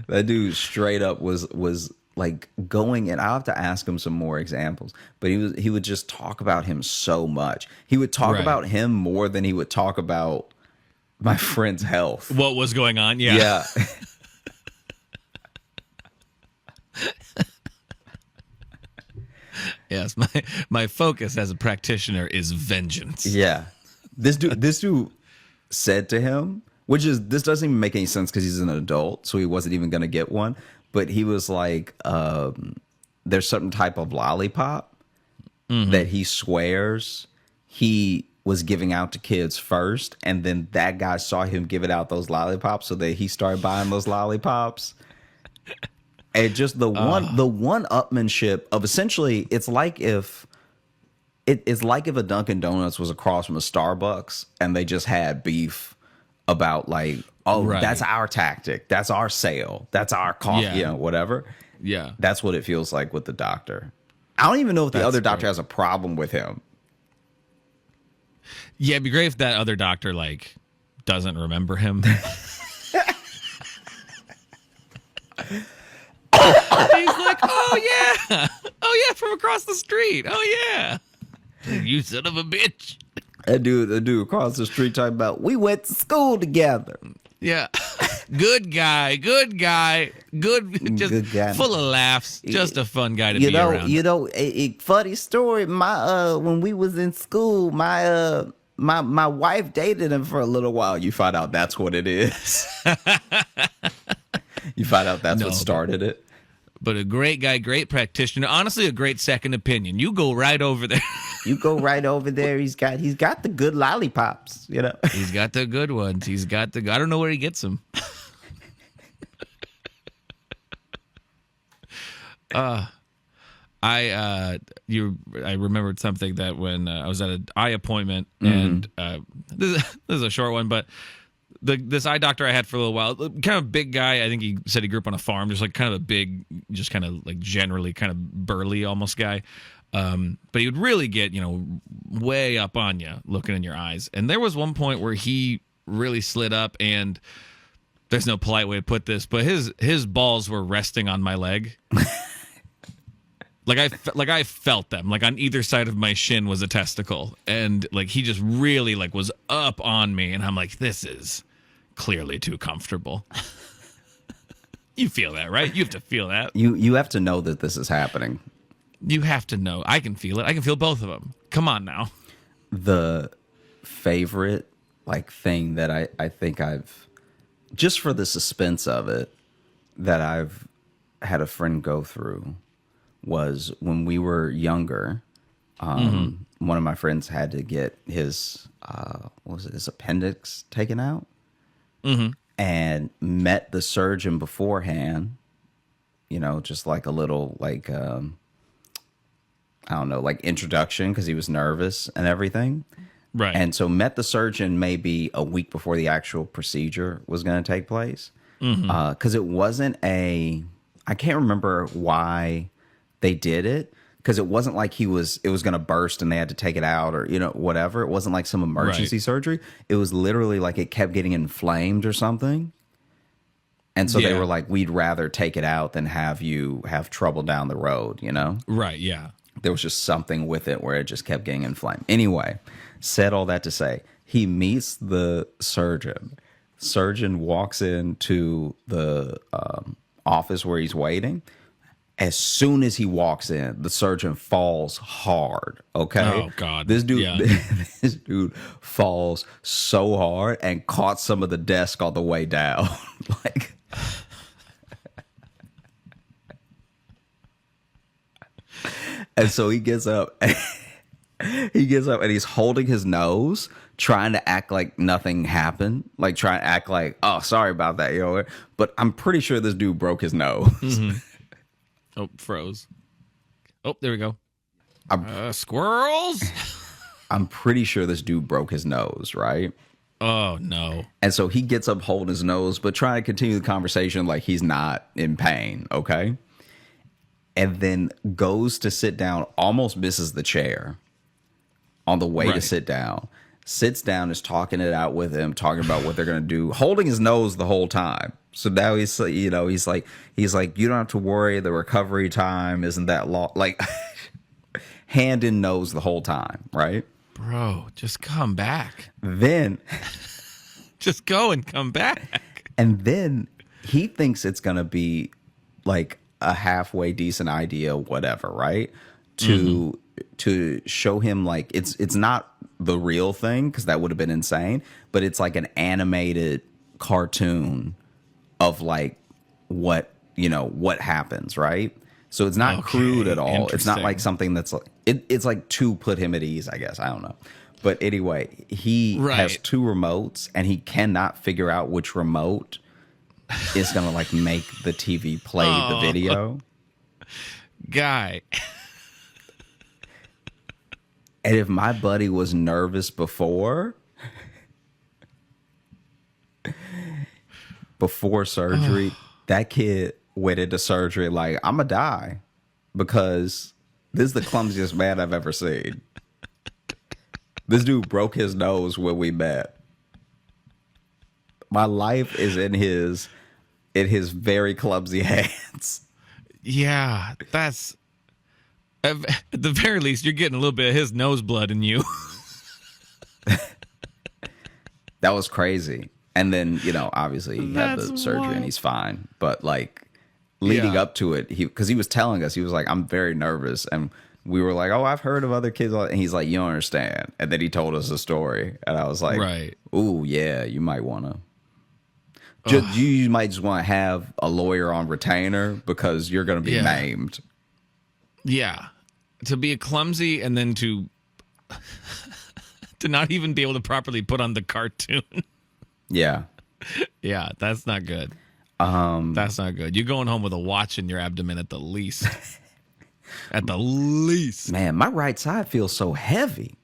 That dude straight up was like going, and I'll have to ask him some more examples, but he would just talk about him so much. He would talk about him more than he would talk about my friend's health. What was going on? Yeah. Yes, my focus as a practitioner is vengeance. Yeah. This dude said to him, this doesn't even make any sense because he's an adult, so he wasn't even going to get one. But he was like, there's certain type of lollipop that he swears he was giving out to kids first. And then that guy saw him giving out those lollipops, so that he started buying those lollipops. And just the one-upmanship of, essentially, it's like if a Dunkin' Donuts was across from a Starbucks and they just had beef about like, that's our tactic, that's our sale, that's our coffee, whatever. Yeah, that's what it feels like with the doctor. I don't even know if the other doctor has a problem with him. Yeah, it'd be great if that other doctor like doesn't remember him. He's like, oh yeah, from across the street. Oh yeah, you son of a bitch. That dude across the street talking about, we went to school together. Yeah. Good guy. Good, just Good guy. Full of laughs. Just a fun guy to be around. A funny story. When we was in school, my wife dated him for a little while. You find out that's what it is. You find out that's what started it. But a great guy, great practitioner. Honestly, a great second opinion. You go right over there. You go right over there. He's got the good lollipops, you know. He's got the good ones. I don't know where he gets them. I remembered something that when I was at an eye appointment, and this is a short one, but this eye doctor I had for a little while, kind of big guy. I think he said he grew up on a farm, just like kind of a big, just kind of like generally kind of burly almost guy. But he would really get, way up on you looking in your eyes. And there was one point where he really slid up, and there's no polite way to put this, but his balls were resting on my leg. Like I felt them, like on either side of my shin was a testicle, and like he just really like was up on me, and I'm like, this is clearly too comfortable. You feel that, right? You have to feel that. You have to know that this is happening. You have to know. I can feel it. I can feel both of them. Come on now. The favorite thing that I think I've, just for the suspense of it, that I've had a friend go through was when we were younger. One of my friends had to get his his appendix taken out, and met the surgeon beforehand. Just like a little I don't know, introduction, because he was nervous and everything. Right. And so met the surgeon maybe a week before the actual procedure was going to take place. Because it wasn't I can't remember why they did it, because it wasn't like it was going to burst and they had to take it out or, whatever. It wasn't like some emergency surgery. It was literally like it kept getting inflamed or something. And so they were like, we'd rather take it out than have you have trouble down the road, Right, yeah. There was just something with it where it just kept getting inflamed. Anyway, said all that to say, he meets the surgeon. Surgeon walks into the office where he's waiting. As soon as he walks in, the surgeon falls hard. Okay. Oh God. This dude falls so hard and caught some of the desk on the way down. And so he gets up. And he's holding his nose, trying to act like nothing happened, trying to act like, oh, sorry about that, But I'm pretty sure this dude broke his nose. Oh, froze. Oh, there we go. Squirrels. I'm pretty sure this dude broke his nose, right? Oh, no. And so he gets up holding his nose, but trying to continue the conversation like he's not in pain, okay? And then goes to sit down, almost misses the chair on the way to sit down. Sits down, is talking it out with him, talking about what they're going to do, holding his nose the whole time. So now he's like, you don't have to worry. The recovery time isn't that long. Hand in nose the whole time, right? Bro, just come back. Then just go and come back. And then he thinks it's going to be a halfway decent idea, whatever, right? To show him it's not the real thing, because that would have been insane, but it's like an animated cartoon of what happens, right? So it's not crude at all. It's not like something that's it's like to put him at ease, I guess. I don't know. But anyway, he has two remotes and he cannot figure out which remote is going to make the TV play the video. Guy. And if my buddy was nervous before surgery, that kid went into surgery like, I'm going to die because this is the clumsiest man I've ever seen. This dude broke his nose when we met. My life is in his very clumsy hands. Yeah, that's at the very least you're getting a little bit of his nose blood in you. That was crazy. And then, obviously he had the surgery and he's fine. But like leading up to it, because he was telling us, he was like, I'm very nervous. And we were like, oh, I've heard of other kids. And he's like, you don't understand. And then he told us a story. And I was like, right. Ooh, yeah, you might want to. You might just want to have a lawyer on retainer because you're going to be maimed. Yeah. To be clumsy and then to not even be able to properly put on the cartoon. Yeah. Yeah, that's not good. That's not good. You're going home with a watch in your abdomen at the least. At the least. Man, my right side feels so heavy.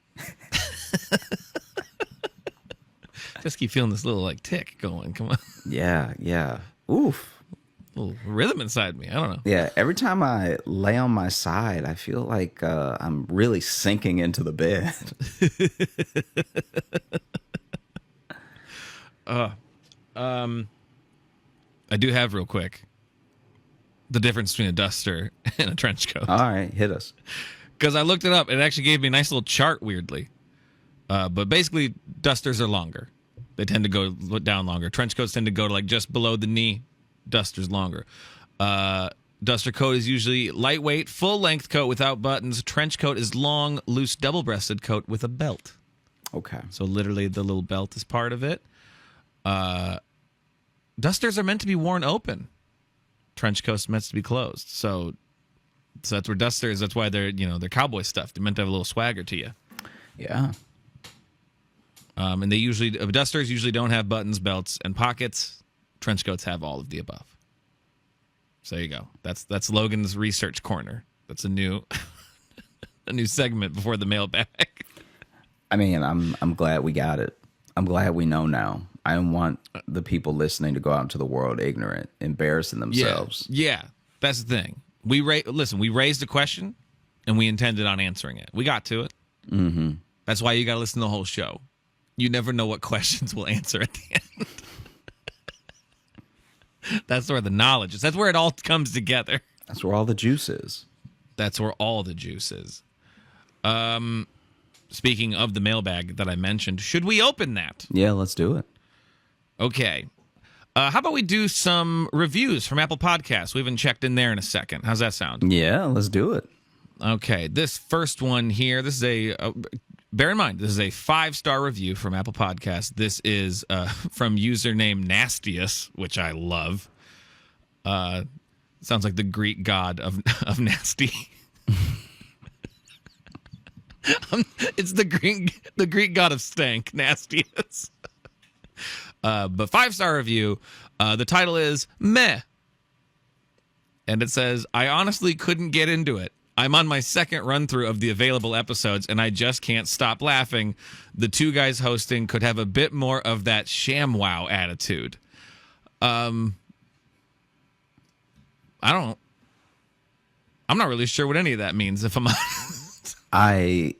Just keep feeling this little like tick going. Come on. Yeah. Oof. A little rhythm inside me. I don't know. Yeah, every time I lay on my side, I feel like I'm really sinking into the bed. I do have real quick the difference between a duster and a trench coat. All right, hit us. Because I looked it up. It actually gave me a nice little chart, weirdly. But basically, dusters are longer. They tend to go down longer. Trench coats tend to go to like just below the knee. Duster's longer. Duster coat is usually lightweight, full-length coat without buttons. Trench coat is long, loose, double-breasted coat with a belt. Okay. So literally the little belt is part of it. Dusters are meant to be worn open. Trench coats meant to be closed. So that's where dusters, that's why they're cowboy stuff. They're meant to have a little swagger to you. Yeah. And dusters usually don't have buttons, belts, and pockets. Trench coats have all of the above. So there you go. That's Logan's research corner. That's a new segment before the mailbag. I mean, I'm glad we got it. I'm glad we know now. I don't want the people listening to go out into the world ignorant, embarrassing themselves. Yeah, that's the thing. We raised a question, and we intended on answering it. We got to it. Mm-hmm. That's why you got to listen to the whole show. You never know what questions we'll answer at the end. That's where the knowledge is. That's where it all comes together. That's where all the juice is. That's where all the juice is. Speaking of the mailbag that I mentioned, should we open that? Yeah, let's do it. Okay. How about we do some reviews from Apple Podcasts? We haven't checked in there in a second. How's that sound? Yeah, let's do it. Okay. This first one here, this is bear in mind, this is a 5-star review from Apple Podcasts. This is from username Nastius, which I love. Sounds like the Greek god of nasty. It's the Greek god of stank, Nastius. But 5-star review. The title is Meh. And it says, I honestly couldn't get into it. I'm on my second run-through of the available episodes, and I just can't stop laughing. The two guys hosting could have a bit more of that ShamWow attitude. I'm not really sure what any of that means, if I'm honest. I'll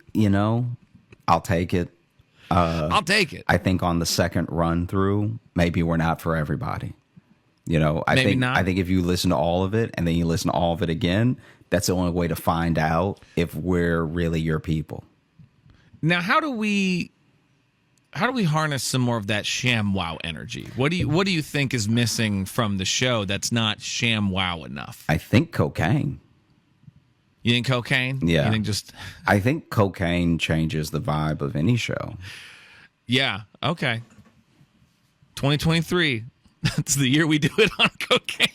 take it. I'll take it. I think on the second run-through, maybe we're not for everybody. I think if you listen to all of it and then you listen to all of it again, that's the only way to find out if we're really your people. Now, how do we harness some more of that ShamWow energy? What do you think is missing from the show that's not ShamWow enough? I think cocaine. You think cocaine? Yeah. You think I think cocaine changes the vibe of any show. Yeah. Okay. 2023. That's the year we do it on cocaine.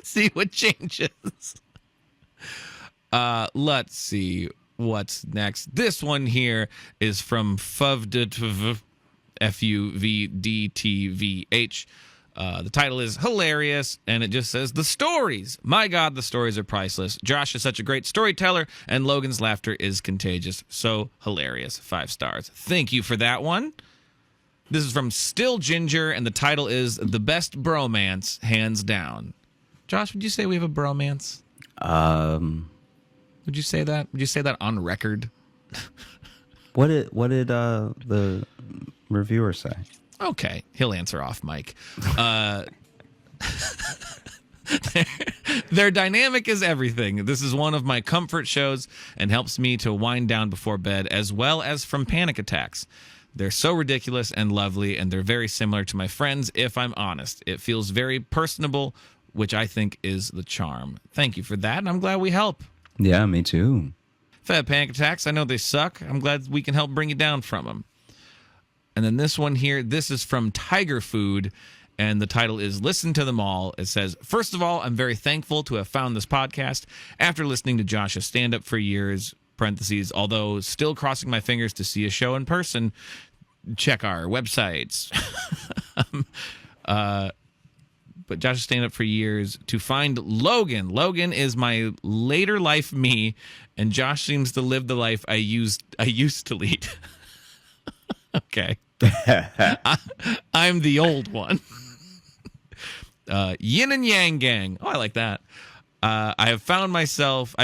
See what changes. Let's see what's next. This one here is from Fuvdtvh, Fuvdtvh. The title is Hilarious, and it just says, the stories. My God, the stories are priceless. Josh is such a great storyteller, and Logan's laughter is contagious. So hilarious. 5 stars. Thank you for that one. This is from Still Ginger, and the title is The Best Bromance, Hands Down. Josh, would you say we have a bromance? Would you say that? Would you say that on record? What did the reviewer say? Okay, he'll answer off mic. Their dynamic is everything. This is one of my comfort shows and helps me to wind down before bed, as well as from panic attacks. They're so ridiculous and lovely, and they're very similar to my friends, if I'm honest. It feels very personable, which I think is the charm. Thank you for that, and I'm glad we help. Yeah, me too. If I have panic attacks, I know they suck. I'm glad we can help bring you down from them. And then this one here, this is from Tiger Food, and the title is Listen to Them All. It says, first of all, I'm very thankful to have found this podcast after listening to Josh's stand-up for years, parentheses, although still crossing my fingers to see a show in person. Check our websites. But Josh's stand-up for years to find Logan. Logan is my later life me, and Josh seems to live the life I used to lead. Okay. I'm the old one. Yin and Yang Gang. Oh, I like that. I have found myself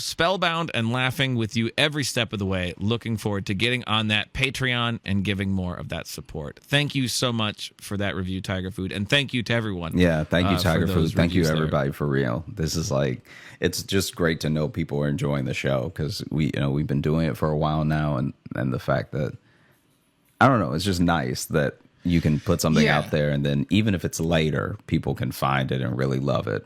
spellbound and laughing with you every step of the way. Looking forward to getting on that Patreon and giving more of that support. Thank you so much for that review, Tiger Food, and thank you to everyone. Yeah, thank you, Tiger Food. Thank you, everybody, for real. This is like, it's just great to know people are enjoying the show, because we've been doing it for a while now, and the fact that, I don't know, it's just nice that you can put something out there, and then even if it's later, people can find it and really love it.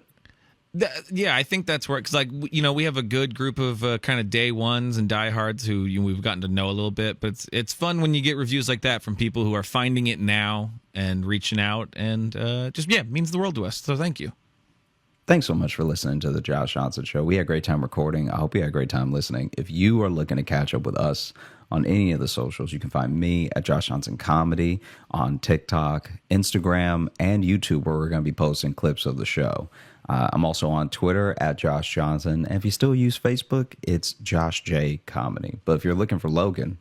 Yeah, I think that's where, because we have a good group of kind of day ones and diehards who we've gotten to know a little bit, but it's fun when you get reviews like that from people who are finding it now and reaching out, and it means the world to us. So thank you. Thanks so much for listening to the Josh Johnson Show. We had a great time recording. I hope you had a great time listening. If you are looking to catch up with us on any of the socials, you can find me at Josh Johnson Comedy on TikTok, Instagram, and YouTube, where we're going to be posting clips of the show. I'm also on Twitter at Josh Johnson. And if you still use Facebook, it's Josh J Comedy. But if you're looking for Logan,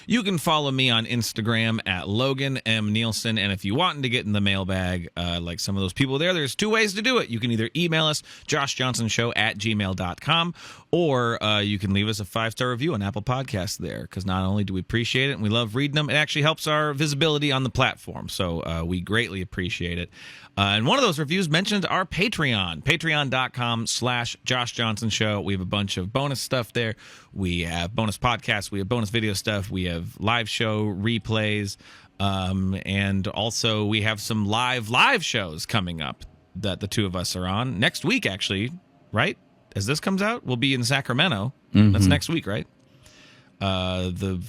you can follow me on Instagram at Logan M. Nielsen. And if you want to get in the mailbag, like some of those people there's two ways to do it. You can either email us, joshjohnsonshow@gmail.com, or you can leave us a 5-star review on Apple Podcasts there, because not only do we appreciate it and we love reading them, it actually helps our visibility on the platform. So we greatly appreciate it. And one of those reviews mentioned our Patreon, patreon.com/Josh Johnson Show. We have a bunch of bonus stuff there. We have bonus podcasts. We have bonus video stuff. We have live show replays. And also we have some live shows coming up that the two of us are on next week, actually, right? As this comes out, we'll be in Sacramento. Mm-hmm. That's next week, right? The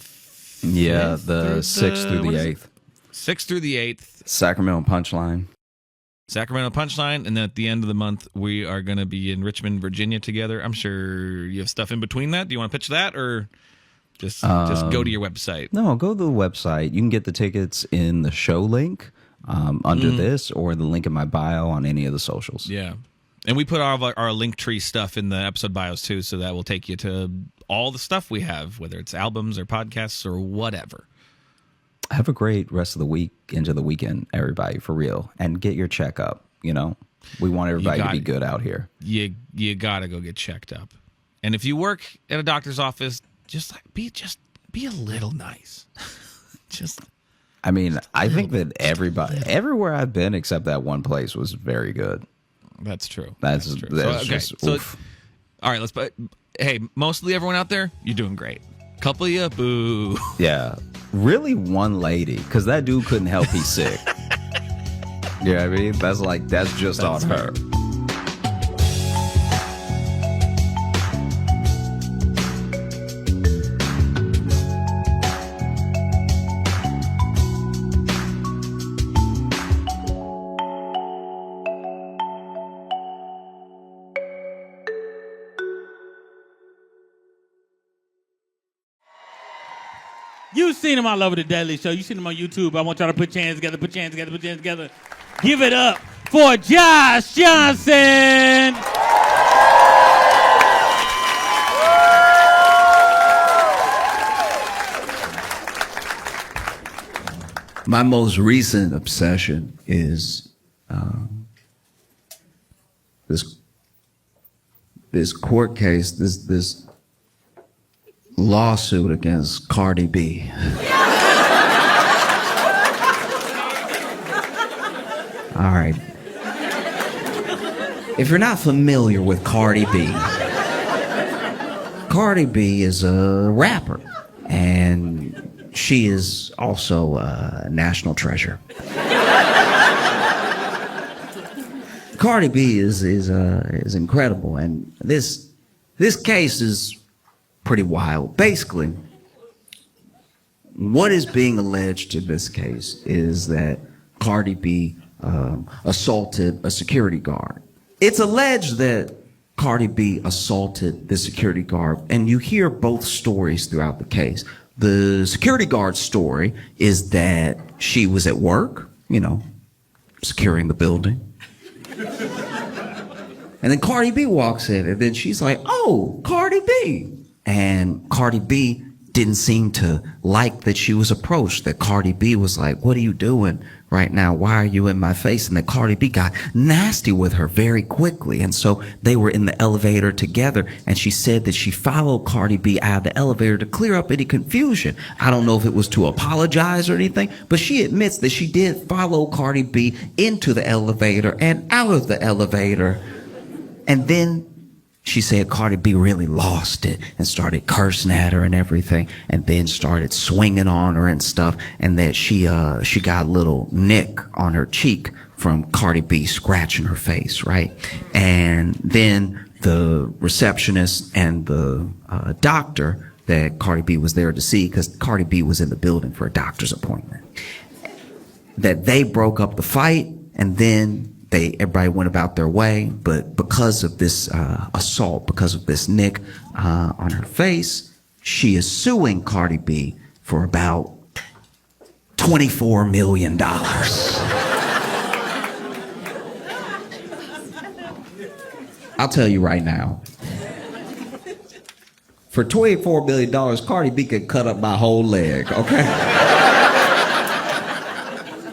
6th through the 8th. 6th through the 8th. Sacramento Punchline, and then at the end of the month, we are going to be in Richmond, Virginia together. I'm sure you have stuff in between that. Do you want to pitch that, or just go to your website? No, go to the website. You can get the tickets in the show link under this, or the link in my bio on any of the socials. Yeah. And we put all of our Linktree stuff in the episode bios, too, so that will take you to all the stuff we have, whether it's albums or podcasts or whatever. Have a great rest of the week into the weekend, everybody, for real. And get your checkup, We want everybody to be good out here. You got to go get checked up. And if you work at a doctor's office, be a little nice. I think that everywhere I've been except that one place was very good. That's true. That's true. So, all right, hey, mostly everyone out there, you're doing great. Couple of you, boo. Yeah. Really one lady, because that dude couldn't help he's sick. You know what I mean? That's just on her. You've seen him all over the Daily Show. You've seen him on YouTube. I want y'all to put your hands together, put your hands together, put your hands together. Give it up for Josh Johnson. My most recent obsession is this court case, this lawsuit against Cardi B. All right. If you're not familiar with Cardi B, Cardi B is a rapper, and she is also a national treasure. Cardi B is incredible, and this case is pretty wild. Basically, what is being alleged in this case is that Cardi B assaulted a security guard. It's alleged that Cardi B assaulted the security guard, and you hear both stories throughout the case. The security guard's story is that she was at work, securing the building. And then Cardi B walks in, and then she's like, "Oh, Cardi B." And Cardi B didn't seem to like that she was approached, that Cardi B was like, "What are you doing right now? Why are you in my face?" And that Cardi B got nasty with her very quickly. And so they were in the elevator together, and she said that she followed Cardi B out of the elevator to clear up any confusion. I don't know if it was to apologize or anything, but she admits that she did follow Cardi B into the elevator and out of the elevator. And then she said Cardi B really lost it and started cursing at her and everything, and then started swinging on her and stuff, and that she got a little nick on her cheek from Cardi B scratching her face, right? And then the receptionist and the doctor that Cardi B was there to see, because Cardi B was in the building for a doctor's appointment, that they broke up the fight, and then everybody went about their way. But because of this assault, because of this nick on her face, she is suing Cardi B for about $24 million. I'll tell you right now, for $24 million, Cardi B could cut up my whole leg, okay?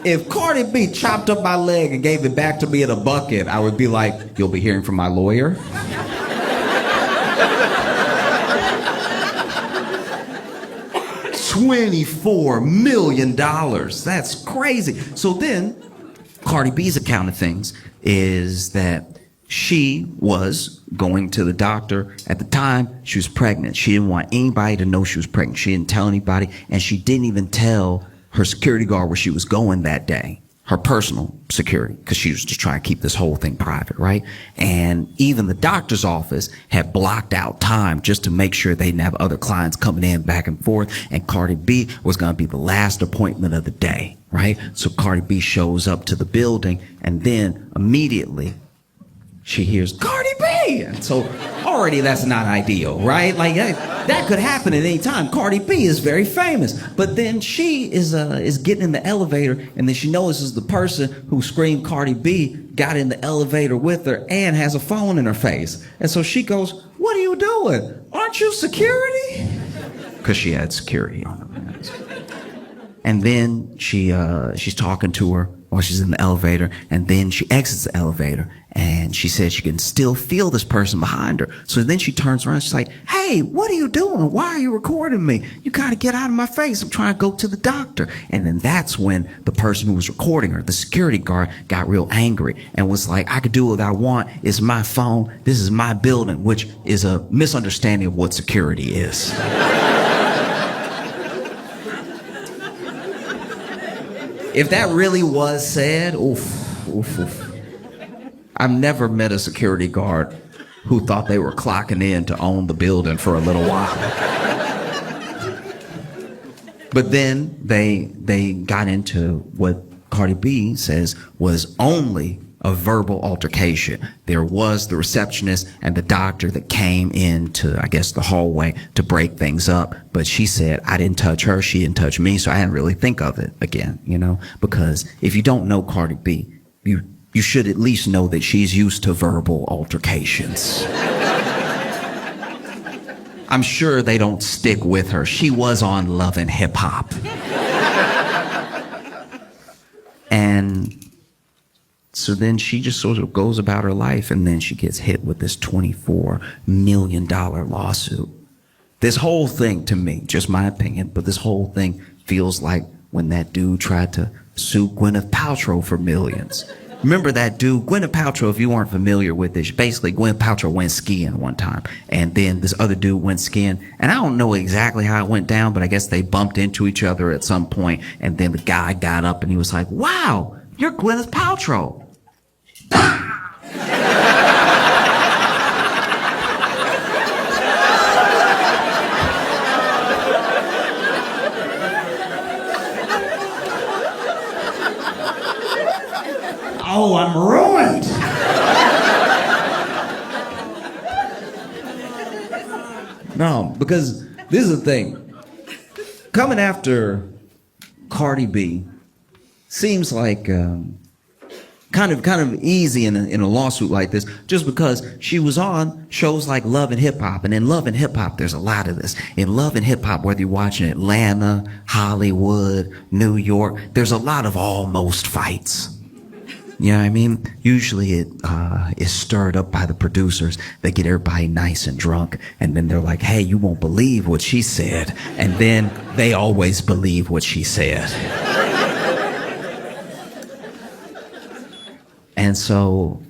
If Cardi B chopped up my leg and gave it back to me in a bucket, I would be like, "You'll be hearing from my lawyer." $24 million. That's crazy. So then, Cardi B's account of things is that she was going to the doctor. At the time, she was pregnant. She didn't want anybody to know she was pregnant. She didn't tell anybody, and she didn't even tell her security guard where she was going that day, her personal security, because she was just trying to keep this whole thing private, right? And even the doctor's office had blocked out time just to make sure they didn't have other clients coming in back and forth, and Cardi B was going to be the last appointment of the day, right? So Cardi B shows up to the building, and then immediately she hears Cardi B, and so already that's not ideal, right? Like that could happen at any time. Cardi B is very famous, but then she is getting in the elevator, and then she notices the person who screamed Cardi B got in the elevator with her and has a phone in her face, and so she goes, "What are you doing? Aren't you security?" Because she had security on her. And then she's talking to her while she's in the elevator, and then she exits the elevator, and she says she can still feel this person behind her. So then she turns around, she's like, "Hey, what are you doing? Why are you recording me? You gotta get out of my face. I'm trying to go to the doctor." And then that's when the person who was recording her, the security guard, got real angry and was like, "I could do what I want. It's my phone. This is my building," which is a misunderstanding of what security is. If that really was said, oof. I've never met a security guard who thought they were clocking in to own the building for a little while. But then they got into what Cardi B says was only a verbal altercation. There was the receptionist and the doctor that came into, I guess, the hallway to break things up. But she said, "I didn't touch her, she didn't touch me," so I didn't really think of it again, because if you don't know Cardi B, you should at least know that she's used to verbal altercations. I'm sure they don't stick with her. She was on Love and Hip Hop. And so then she just sort of goes about her life, and then she gets hit with this $24 million lawsuit. This whole thing, to me, just my opinion, but this whole thing feels like when that dude tried to sue Gwyneth Paltrow for millions. remember that dude, Gwyneth Paltrow, if you weren't familiar with this, basically Gwyneth Paltrow went skiing one time. And then this other dude went skiing. And I don't know exactly how it went down, but I guess they bumped into each other at some point. And then the guy got up and he was like, wow, you're Gwyneth Paltrow. Oh, I'm ruined. No, because this is the thing. Coming after Cardi B seems like kind of easy in a lawsuit like this, just because she was on shows like Love and Hip Hop, and in Love and Hip Hop, there's a lot of this. In Love and Hip Hop, whether you're watching Atlanta, Hollywood, New York, there's a lot of almost fights. You know what I mean? Usually it is stirred up by the producers. They get everybody nice and drunk, and then they're like, hey, you won't believe what she said. And then they always believe what she said. And so,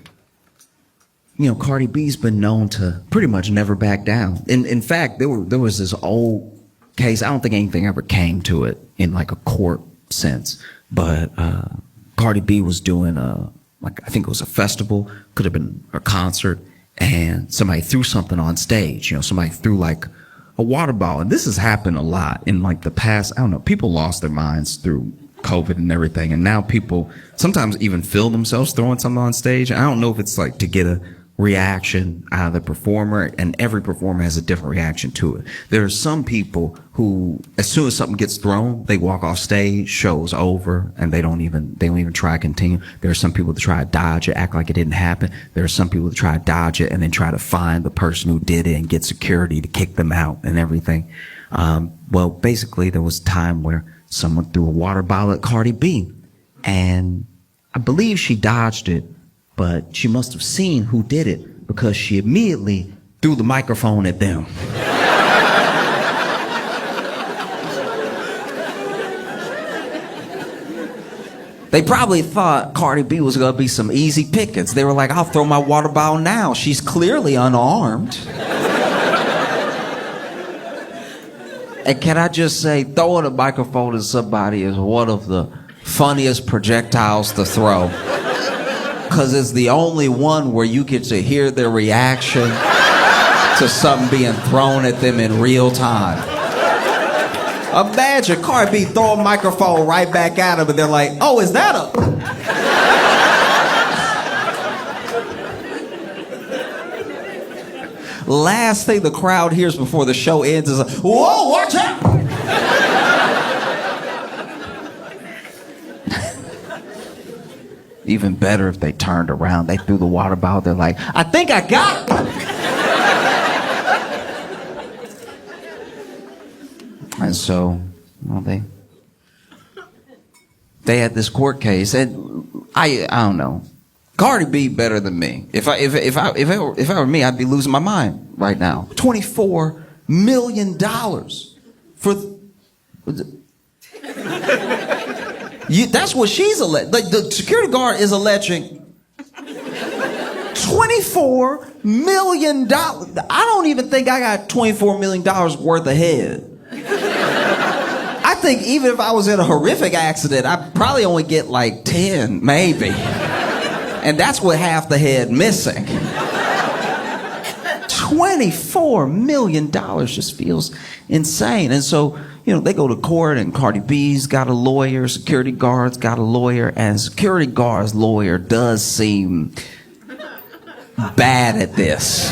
you know, Cardi B's been known to pretty much never back down. In fact, there was this old case. I don't think anything ever came to it in like a court sense, but Cardi B was doing I think it was a festival, could have been a concert, and somebody threw something on stage. You know, somebody threw like a water bottle. And this has happened a lot in like the past, I don't know, people lost their minds through COVID and everything. And now people sometimes even film themselves throwing something on stage. And I don't know if it's like to get a reaction out of the performer, and every performer has a different reaction to it. There are some people who, as soon as something gets thrown, they walk off stage, show's over, and they don't even try to continue. There are some people that try to dodge it, act like it didn't happen. There are some people that try to dodge it and then try to find the person who did it and get security to kick them out and everything. Well, basically there was a time where someone threw a water bottle at Cardi B, and I believe she dodged it, but she must have seen who did it, because she immediately threw the microphone at them. They probably thought Cardi B was going to be some easy pickings. They were like, I'll throw my water bottle now. She's clearly unarmed. And can I just say, throwing a microphone at somebody is one of the funniest projectiles to throw. Because it's the only one where you get to hear their reaction to something being thrown at them in real time. Imagine Cardi B throw a microphone right back at them, and they're like, oh, is that a... Last thing the crowd hears before the show ends is, whoa, watch out! Even better if they turned around, they threw the water bottle, they're like, I think I got it! And so, well, they had this court case, and I don't know. Cardi B better than me. If it were me, I'd be losing my mind right now. $24 million for... that's what she's alleged. Like, the security guard is alleging $24 million. I don't even think I got $24 million worth of head. I think even if I was in a horrific accident, I'd probably only get like 10, maybe. And that's with half the head missing. $24 million just feels insane. And so, you know, they go to court, and Cardi B's got a lawyer, security guard's got a lawyer, and security guard's lawyer does seem bad at this.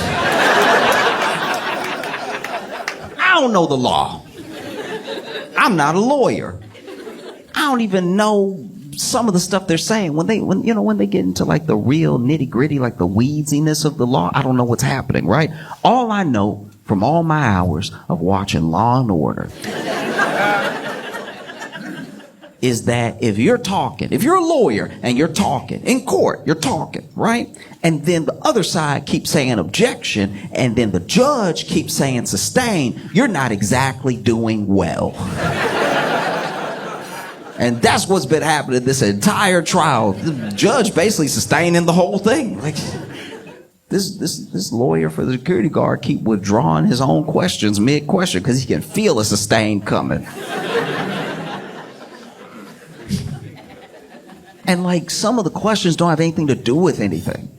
I don't know the law. I'm not a lawyer. I don't even know some of the stuff they're saying. When they get into like the real nitty gritty, like the weedsiness of the law, I don't know what's happening, right? All I know from all my hours of watching Law and Order is that if you're a lawyer and you're talking in court, you're talking, right? And then the other side keeps saying objection, and then the judge keeps saying sustain, you're not exactly doing well. And that's what's been happening this entire trial. The judge basically sustaining the whole thing. Like, this lawyer for the security guard keep withdrawing his own questions mid-question because he can feel a sustain coming. And like some of the questions don't have anything to do with anything.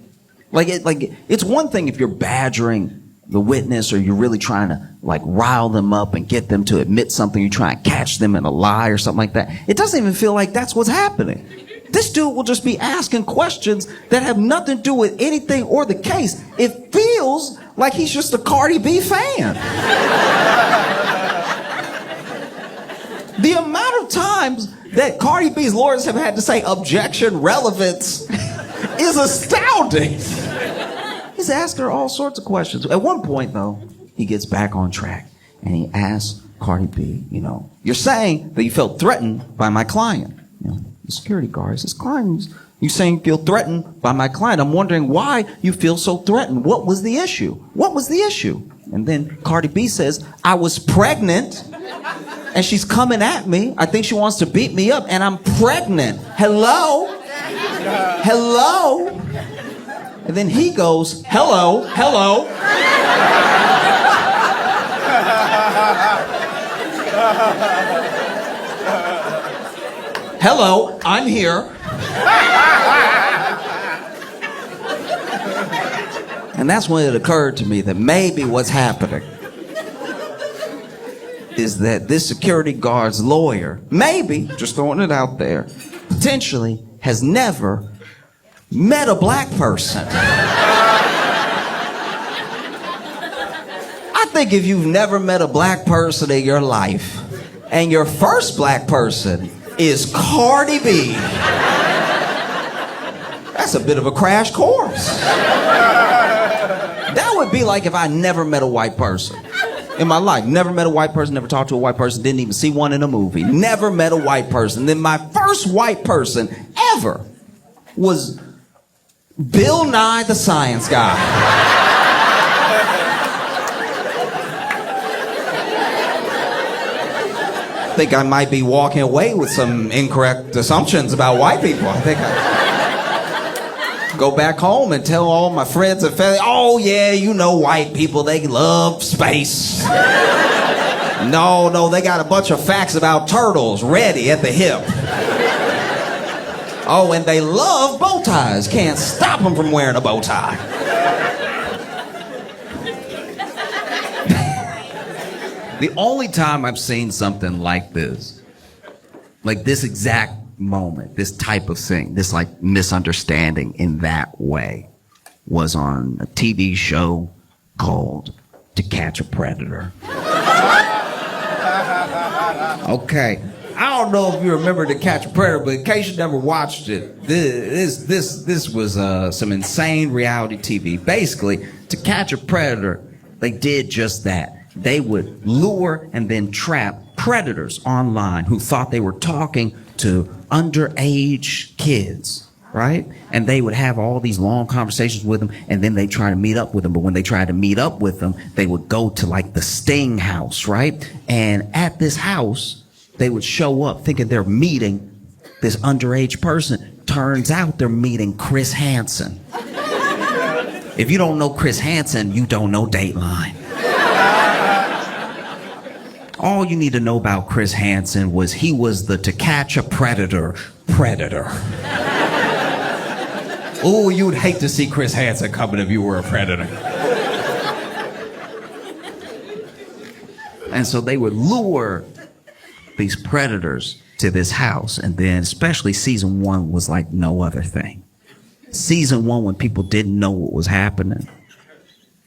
It's one thing if you're badgering the witness or you're really trying to like rile them up and get them to admit something, you try and catch them in a lie or something like that. It doesn't even feel like that's what's happening. This dude will just be asking questions that have nothing to do with anything or the case. It feels like he's just a Cardi B fan. The amount of times that Cardi B's lawyers have had to say objection, relevance is astounding. He's asking her all sorts of questions. At one point, though, he gets back on track and he asks Cardi B, you're saying that you felt threatened by my client. The security guard says, client, you saying you feel threatened by my client. I'm wondering why you feel so threatened. What was the issue? What was the issue? And then Cardi B says, I was pregnant and she's coming at me. I think she wants to beat me up and I'm pregnant. Hello? Hello? And then he goes, hello, hello. Hello, I'm here. And that's when it occurred to me that maybe what's happening is that this security guard's lawyer, maybe, just throwing it out there, potentially has never met a black person. I think if you've never met a black person in your life, and your first black person is Cardi B, that's a bit of a crash course. That would be like if I never met a white person in my life. Never met a white person, never talked to a white person, didn't even see one in a movie. Never met a white person. Then my first white person ever was Bill Nye the Science Guy. I think I might be walking away with some incorrect assumptions about white people. I think I go back home and tell all my friends and family, oh yeah, white people, they love space. No, they got a bunch of facts about turtles ready at the hip. Oh, and they love bow ties. Can't stop them from wearing a bow tie. The only time I've seen something like this exact moment, this type of thing, this like misunderstanding in that way, was on a TV show called To Catch a Predator. Okay. I don't know if you remember To Catch a Predator, but in case you never watched it, this was some insane reality TV. Basically, To Catch a Predator, they did just that. They would lure and then trap predators online who thought they were talking to underage kids, right? And they would have all these long conversations with them, and then they try to meet up with them. But when they tried to meet up with them, they would go to like the Sting house, right? And at this house, they would show up thinking they're meeting this underage person. Turns out they're meeting Chris Hansen. If you don't know Chris Hansen, you don't know Dateline. All you need to know about Chris Hansen was he was the To Catch a Predator. Oh, you would hate to see Chris Hansen coming if you were a predator. And so they would lure these predators to this house, and then especially season 1 was like no other thing. Season 1, when people didn't know what was happening,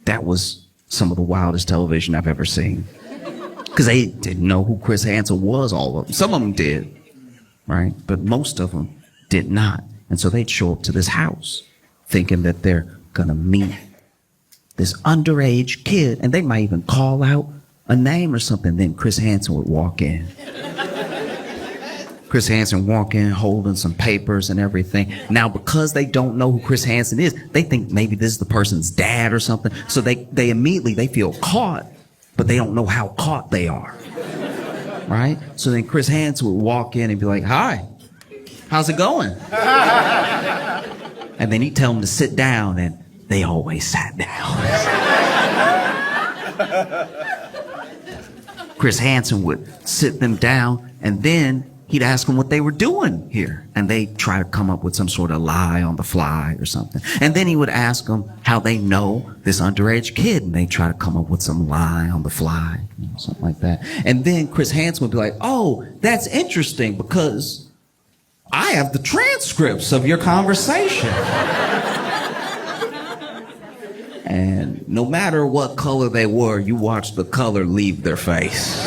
that was some of the wildest television I've ever seen. Because they didn't know who Chris Hansen was, all of them. Some of them did, right? But most of them did not. And so they'd show up to this house thinking that they're going to meet this underage kid, and they might even call out a name or something. Then Chris Hansen would walk in. Chris Hansen walk in holding some papers and everything. Now, because they don't know who Chris Hansen is, they think maybe this is the person's dad or something. So they immediately feel caught, but they don't know how caught they are. right? So then Chris Hansen would walk in and be like, hi, how's it going? And then he'd tell them to sit down, and they always sat down. Chris Hansen would sit them down, and then he'd ask them what they were doing here. And they'd try to come up with some sort of lie on the fly or something. And then he would ask them how they know this underage kid, and they'd try to come up with some lie on the fly, something like that. And then Chris Hansen would be like, oh, that's interesting because I have the transcripts of your conversation. And no matter what color they were, you watched the color leave their face.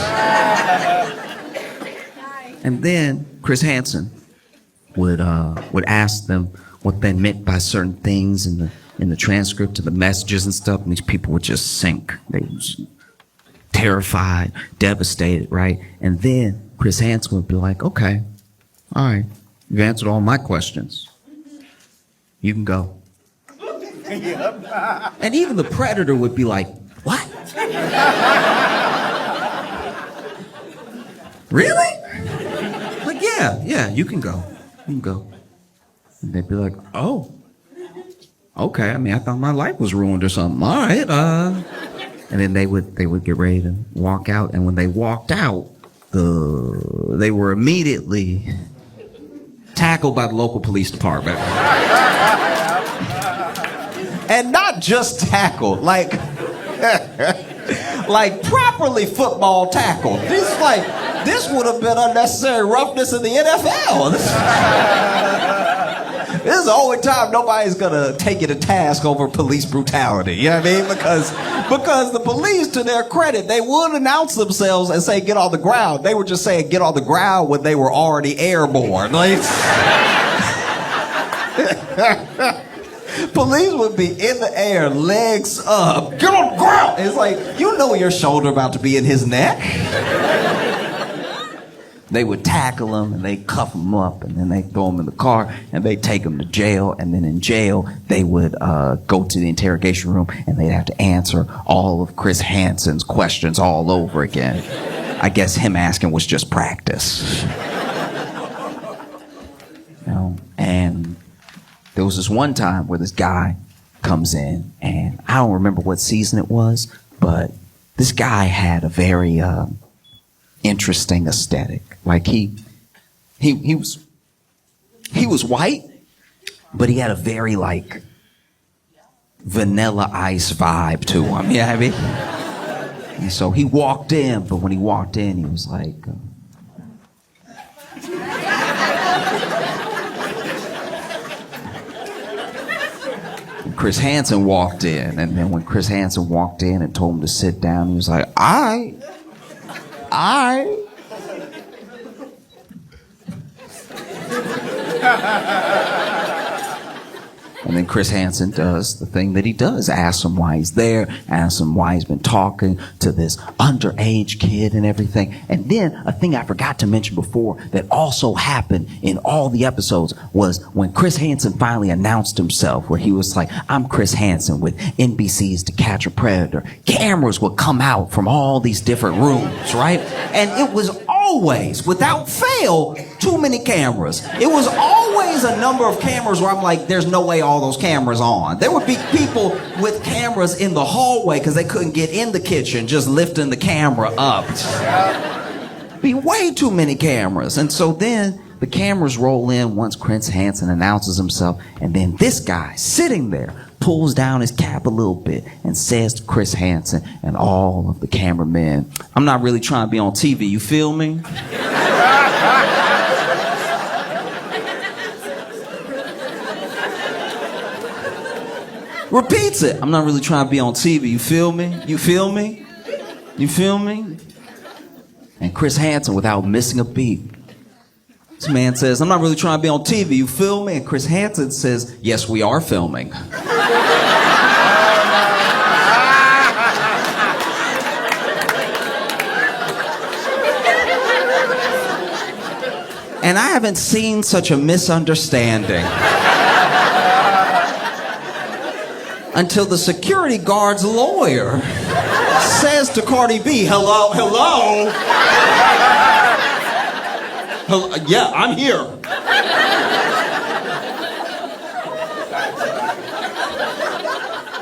And then Chris Hansen would ask them what they meant by certain things in the transcript of the messages and stuff, and these people would just sink. They were terrified, devastated, right? And then Chris Hansen would be like, okay, all right, you've answered all my questions. You can go. And even the predator would be like, what? Really? Like, yeah, you can go. You can go. And they'd be like, oh, okay. I mean, I thought my life was ruined or something. All right. And then they would get ready to walk out. And when they walked out, they were immediately tackled by the local police department. And not just tackled, like properly football tackled. This would have been unnecessary roughness in the NFL. This is the only time nobody's gonna take you to task over police brutality. You know what I mean? Because the police, to their credit, they would announce themselves and say, get on the ground. They were just saying, get on the ground when they were already airborne. Police would be in the air, legs up, get on the ground. It's like, you know your shoulder about to be in his neck. They would tackle him, and they cuff him up, and then they throw him in the car, and they take him to jail, and then in jail, they would go to the interrogation room, and they'd have to answer all of Chris Hansen's questions all over again. I guess him asking was just practice. And there was this one time where this guy comes in, and I don't remember what season it was, but this guy had a very interesting aesthetic. Like he was white, but he had a very like Vanilla Ice vibe to him. You know what I mean? And so he walked in, but when he walked in, he was like. Chris Hansen walked in, and then when Chris Hansen walked in and told him to sit down, he was like, I. And then Chris Hansen does the thing that he does, asks him why he's there, asks him why he's been talking to this underage kid and everything. And then a thing I forgot to mention before that also happened in all the episodes was when Chris Hansen finally announced himself, where he was like, I'm Chris Hansen with NBC's To Catch a Predator. Cameras would come out from all these different rooms, right? And it was always, without fail, too many cameras. It was always a number of cameras where I'm like, there's no way all those cameras on. There would be people with cameras in the hallway because they couldn't get in the kitchen, just lifting the camera up. Be way too many cameras. And so then the cameras roll in once Chris Hansen announces himself, and then this guy sitting there pulls down his cap a little bit and says to Chris Hansen and all of the cameramen, I'm not really trying to be on TV, you feel me? Repeats it. I'm not really trying to be on TV, you feel me? You feel me? You feel me? And Chris Hansen, without missing a beat, this man says, I'm not really trying to be on TV, you feel me? And Chris Hansen says, yes, we are filming. And I haven't seen such a misunderstanding until the security guard's lawyer says to Cardi B, hello, hello. Yeah, I'm here.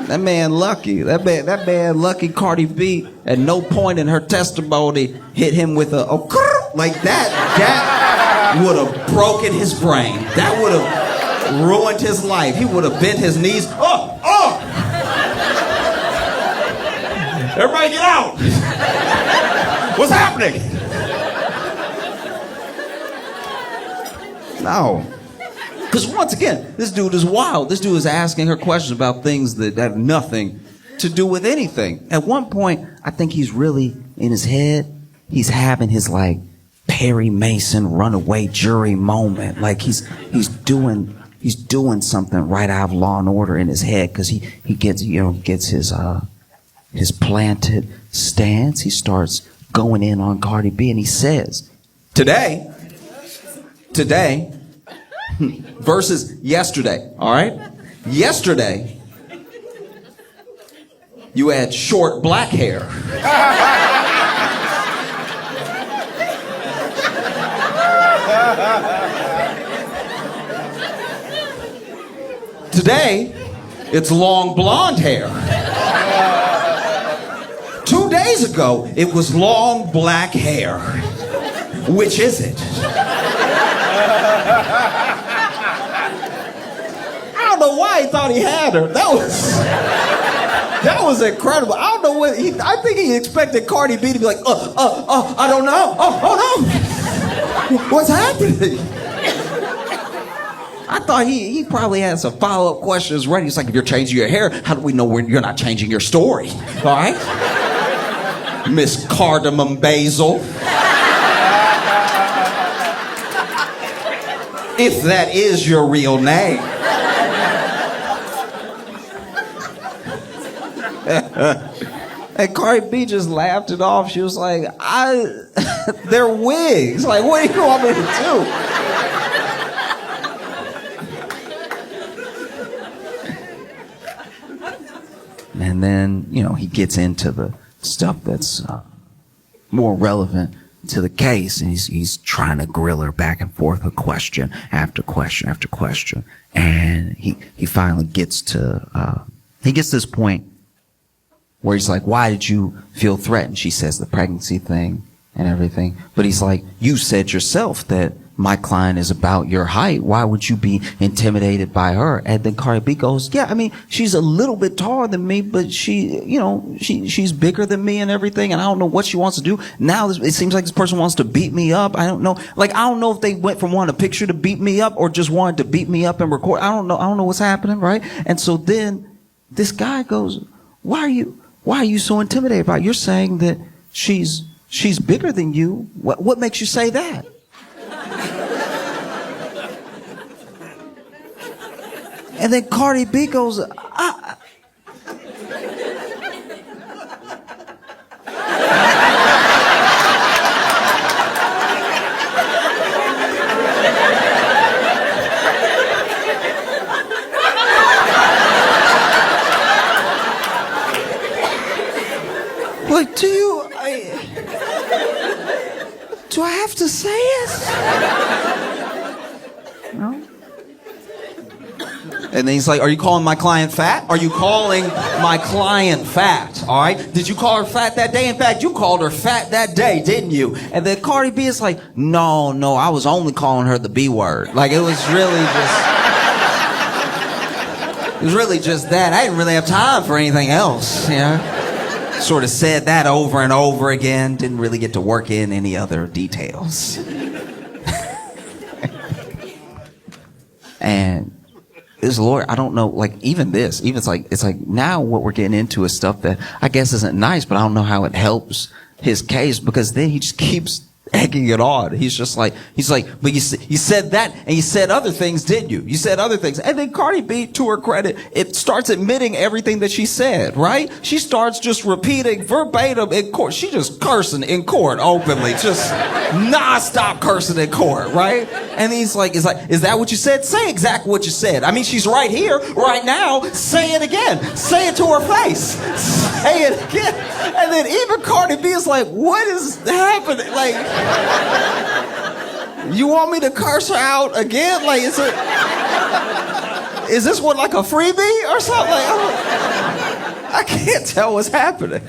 That man lucky. That man lucky. Cardi B at no point in her testimony hit him with a like that. That would have broken his brain. That would have ruined his life. He would have bent his knees. Oh! Everybody get out! What's happening? No. Because once again, this dude is wild. This dude is asking her questions about things that have nothing to do with anything. At one point, I think he's really in his head. He's having his like Perry Mason runaway jury moment. Like he's doing something right out of Law and Order in his head because he gets his planted stance. He starts going in on Cardi B and he says, today versus yesterday, all right? Yesterday, you had short black hair. Today, it's long blonde hair. 2 days ago, it was long black hair. Which is it? I don't know why he thought he had her. That was incredible. I don't know what I think he expected Cardi B to be like, I don't know. Oh no. What's happening? I thought he probably had some follow-up questions ready. He's like, if you're changing your hair, how do we know you're not changing your story? All right? Miss Cardamom Basil. If that is your real name. And Cardi B just laughed it off. She was like, they're wigs. Like, what do you want me to do? And then, he gets into the stuff that's more relevant to the case, and he's trying to grill her back and forth with question after question after question. And he finally gets to this point where he's like, why did you feel threatened? She says the pregnancy thing and everything. But he's like, you said yourself that my client is about your height. Why would you be intimidated by her? And then Cardi B goes, yeah, I mean, she's a little bit taller than me, but she's bigger than me and everything. And I don't know what she wants to do. Now it seems like this person wants to beat me up. I don't know. Like, I don't know if they went from wanting a picture to beat me up or just wanted to beat me up and record. I don't know what's happening. Right. And so then this guy goes, why are you so intimidated by it? You're saying that she's bigger than you. What makes you say that? And then Cardi B goes, like, do I have to say it? No. And then he's like, are you calling my client fat? Are you calling my client fat? All right? Did you call her fat that day? In fact, you called her fat that day, didn't you? And then Cardi B is like, no, I was only calling her the B word. Like, it was really just that. I didn't really have time for anything else, Sort of said that over and over again. Didn't really get to work in any other details. And this lawyer, I don't know, like, even it's like now what we're getting into is stuff that I guess isn't nice, but I don't know how it helps his case, because then he just keeps egging it on. He's like, but you said that and you said other things, didn't you? You said other things. And then Cardi B, to her credit, it starts admitting everything that she said, right? She starts just repeating verbatim in court. She just cursing in court openly, just non-stop cursing in court, right? And he's like, is that what you said? Say exactly what you said. I mean, she's right here, right now. Say it again. Say it to her face. Say it again. And then even Cardi B is like, what is happening? Like, You want me to curse her out again? Like, is this what, like a freebie or something? Like, I can't tell what's happening.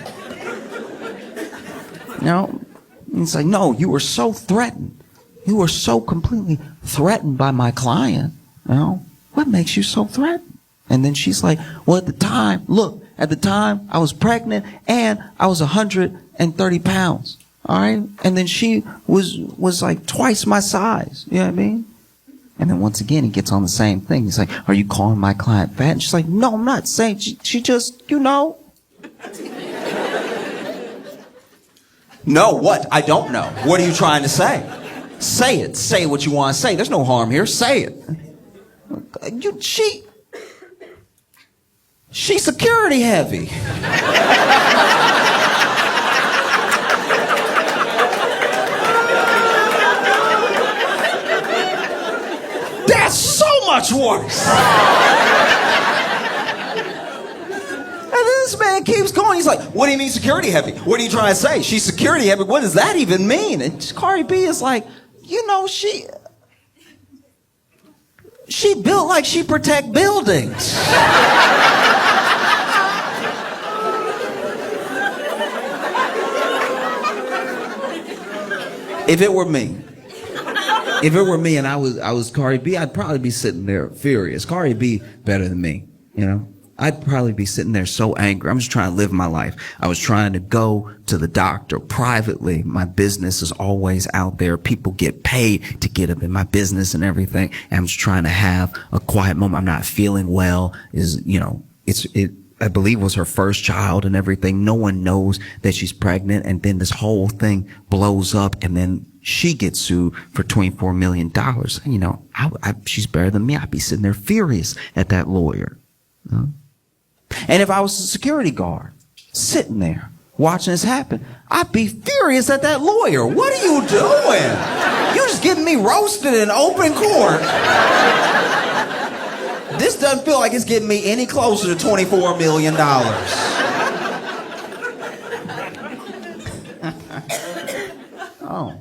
It's like, no, you were so threatened. You were so completely threatened by my client. What makes you so threatened? And then she's like, well, at the time I was pregnant and I was 130 pounds. All right. And then she was like twice my size. You know what I mean? And then once again, he gets on the same thing. He's like, are you calling my client fat? And she's like, no, I'm not saying. She just, No, what? I don't know. What are you trying to say? Say it. Say what you want to say. There's no harm here. Say it. She's security heavy. That's so much worse. And this man keeps going. He's like, what do you mean security heavy? What are you trying to say? She's security heavy. What does that even mean? And Cardi B is like, she built like she protect buildings. If it were me and I was Cardi B, I'd probably be sitting there furious. Cardi B better than me, I'd probably be sitting there so angry. I'm just trying to live my life. I was trying to go to the doctor privately. My business is always out there. People get paid to get up in my business and everything. And I'm just trying to have a quiet moment. I'm not feeling well. I believe was her first child and everything. No one knows that she's pregnant. And then this whole thing blows up and then she gets sued for $24 million. She's better than me. I'd be sitting there furious at that lawyer. And if I was a security guard sitting there watching this happen, I'd be furious at that lawyer. What are you doing? You're just getting me roasted in open court. This doesn't feel like it's getting me any closer to $24 million. Oh.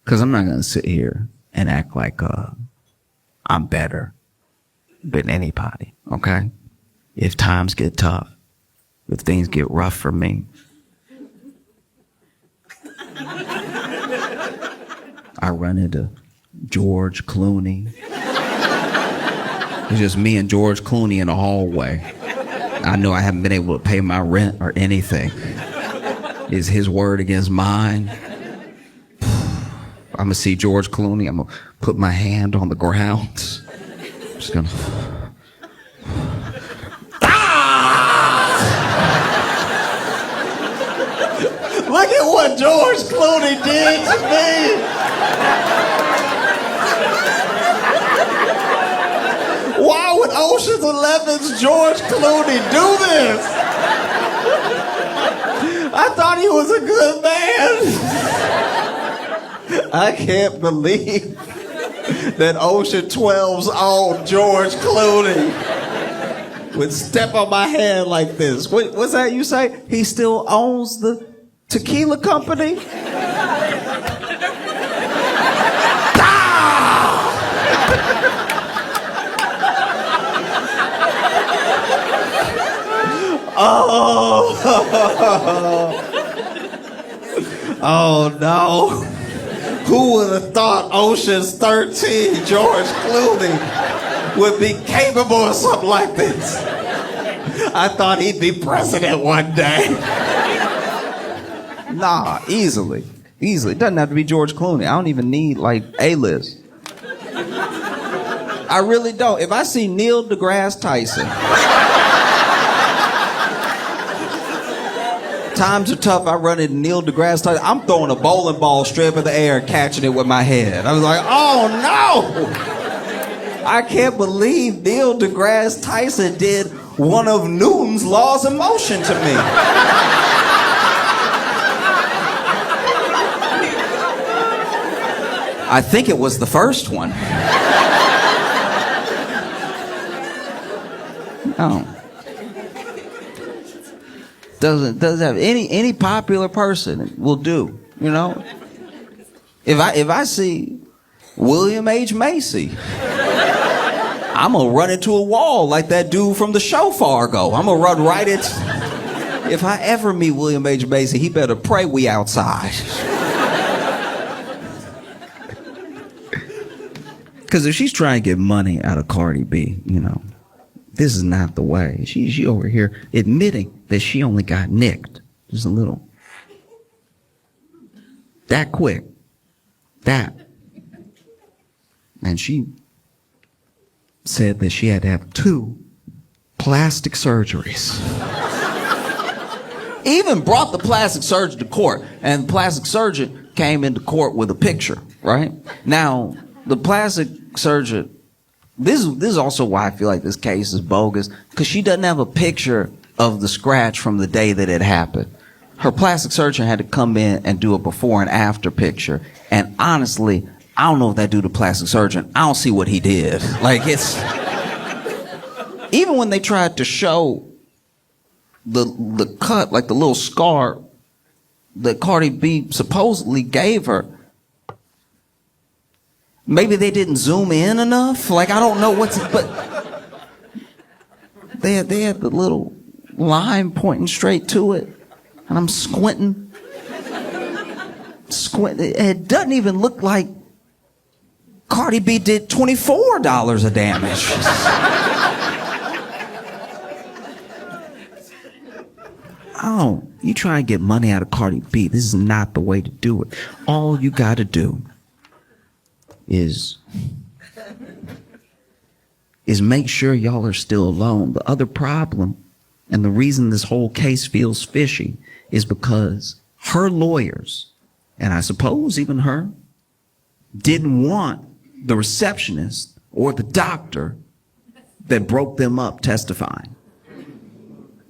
Because I'm not going to sit here and act like I'm better than anybody, okay? If times get tough, if things get rough for me, I run into George Clooney. It's just me and George Clooney in the hallway. I know I haven't been able to pay my rent or anything. Is his word against mine? I'm gonna see George Clooney. I'm gonna put my hand on the ground. I'm just gonna. Look at what George Clooney did to me. Why would Ocean's 11's George Clooney do this? I thought he was a good man. I can't believe that Ocean 12's own George Clooney would step on my hand like this. What's that you say? He still owns the tequila company? Oh no. Who would have thought Ocean's 13 George Clooney would be capable of something like this? I thought he'd be president one day. Nah, easily. It doesn't have to be George Clooney. I don't even need like A-list. I really don't. If I see Neil deGrasse Tyson, times are tough, I run into Neil deGrasse Tyson. I'm throwing a bowling ball straight in the air and catching it with my head. I was like, oh no! I can't believe Neil deGrasse Tyson did one of Newton's laws of motion to me. I think it was the first one. Oh. Doesn't have any popular person will do, you know? If I see William H. Macy, I'm gonna run into a wall like that dude from the show Fargo. I'm gonna run right into. If I ever meet William H. Macy, he better pray we outside. Because if she's trying to get money out of Cardi B, you know, this is not the way. She over here admitting that she only got nicked. Just a little. That quick. That. And she said that she had to have 2 plastic surgeries. Even brought the plastic surgeon to court. And the plastic surgeon came into court with a picture, right? Now, the plastic surgeon, this is also why I feel like this case is bogus, because she doesn't have a picture of the scratch from the day that it happened. Her plastic surgeon had to come in and do a before and after picture. And honestly, I don't know if that dude a plastic surgeon. I don't see what he did. Like, it's... Even when they tried to show the cut, like the little scar that Cardi B supposedly gave her, maybe they didn't zoom in enough. Like, I don't know what's... But they had the little line pointing straight to it. And I'm squinting. It doesn't even look like Cardi B did $24 of damage. Oh, you try and get money out of Cardi B. This is not the way to do it. All you got to do is make sure y'all are still alone. The other problem, and the reason this whole case feels fishy, is because her lawyers, and I suppose even her, didn't want the receptionist or the doctor that broke them up testifying.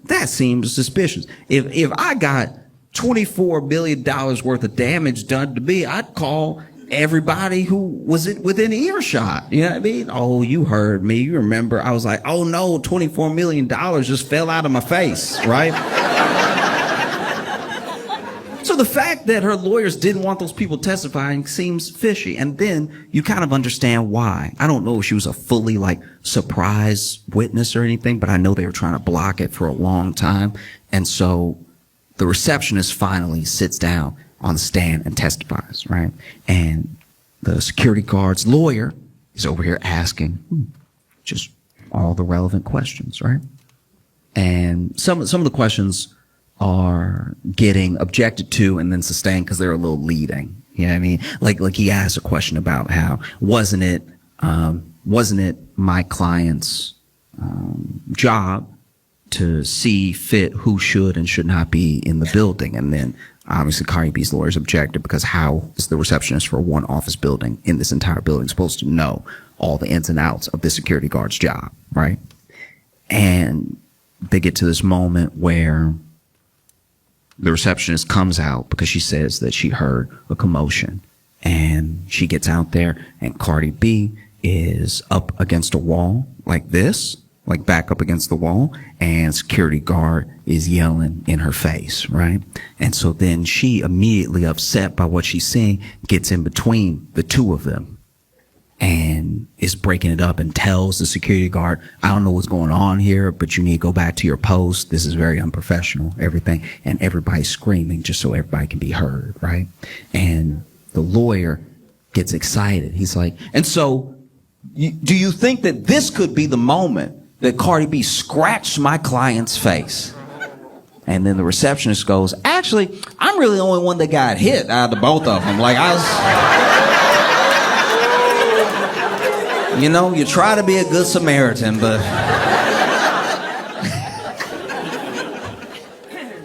That seems suspicious. If I got $24 billion worth of damage done to me, I'd call everybody who was within earshot. You know what I mean? Oh, you heard me. You remember? I was like, oh no, $24 million just fell out of my face, right? So the fact that her lawyers didn't want those people testifying seems fishy. And then you kind of understand why. I don't know if she was a fully surprise witness or anything, but I know they were trying to block it for a long time. And so the receptionist finally sits down on the stand and testifies, right? And the security guard's lawyer is over here asking just all the relevant questions, right? And some of the questions are getting objected to and then sustained because they're a little leading. You know what I mean? Like he asked a question about how wasn't it my client's job to see fit who should and should not be in the building? And then obviously Cardi B's lawyers objected because how is the receptionist for one office building in this entire building supposed to know all the ins and outs of the security guard's job, right? And they get to this moment where the receptionist comes out because she says that she heard a commotion, and she gets out there and Cardi B is up against a wall like this, like back up against the wall, and security guard is yelling in her face, right? And so then she, immediately upset by what she's seeing, gets in between the two of them and is breaking it up and tells the security guard, I don't know what's going on here, but you need to go back to your post. This is very unprofessional, everything. And everybody's screaming just so everybody can be heard, right? And the lawyer gets excited. He's like, and so do you think that this could be the moment that Cardi B scratched my client's face? And then the receptionist goes, actually, I'm really the only one that got hit out of the both of them. Like, I was... You know, you try to be a good Samaritan, but...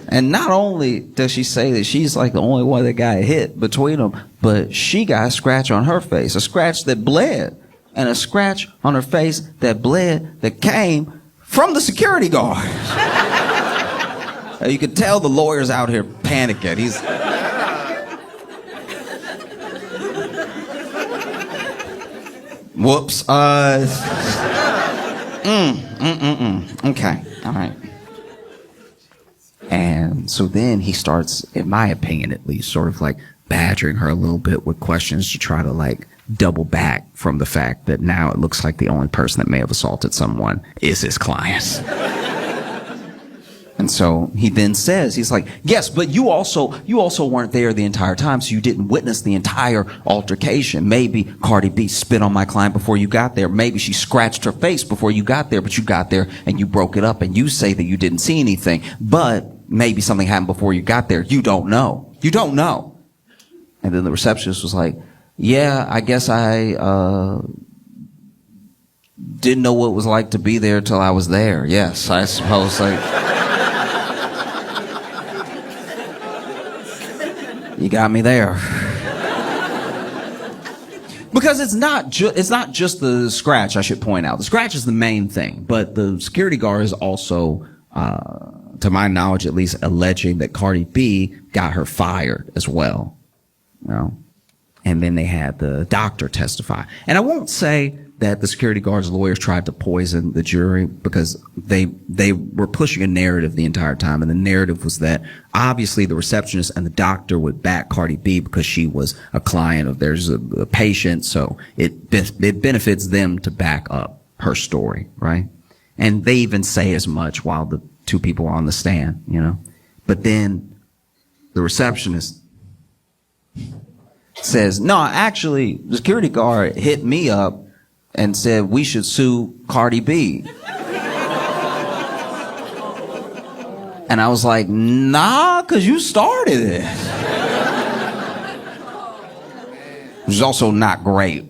And not only does she say that she's like the only one that got hit between them, but she got a scratch on her face, a scratch that bled, and a scratch on her face that bled that came from the security guard. You could tell the lawyer's out here panicking. He's... Whoops. Okay. All right. So then he starts, in my opinion at least, sort of like badgering her a little bit with questions to try to like double back from the fact that now it looks like the only person that may have assaulted someone is his client. And so he then says, he's like, yes, but you also weren't there the entire time, so you didn't witness the entire altercation. Maybe Cardi B spit on my client before you got there. Maybe she scratched her face before you got there, but you got there and you broke it up and you say that you didn't see anything. But maybe something happened before you got there. You don't know. You don't know. And then the receptionist was like, yeah, I guess I didn't know what it was like to be there till I was there. Yes, I suppose. Like, you got me there. Because it's not just the scratch, I should point out. The scratch is the main thing, but the security guard is also, to my knowledge at least, alleging that Cardi B got her fired as well. You know? And then they had the doctor testify. And I won't say that the security guard's lawyers tried to poison the jury, because they were pushing a narrative the entire time. And the narrative was that obviously the receptionist and the doctor would back Cardi B because she was a client of theirs, a patient. So it benefits them to back up her story, right? And they even say as much while the two people are on the stand, you know. But then the receptionist says, no, actually, the security guard hit me up and said we should sue Cardi B. And I was like, nah, because you started it. Which is also not great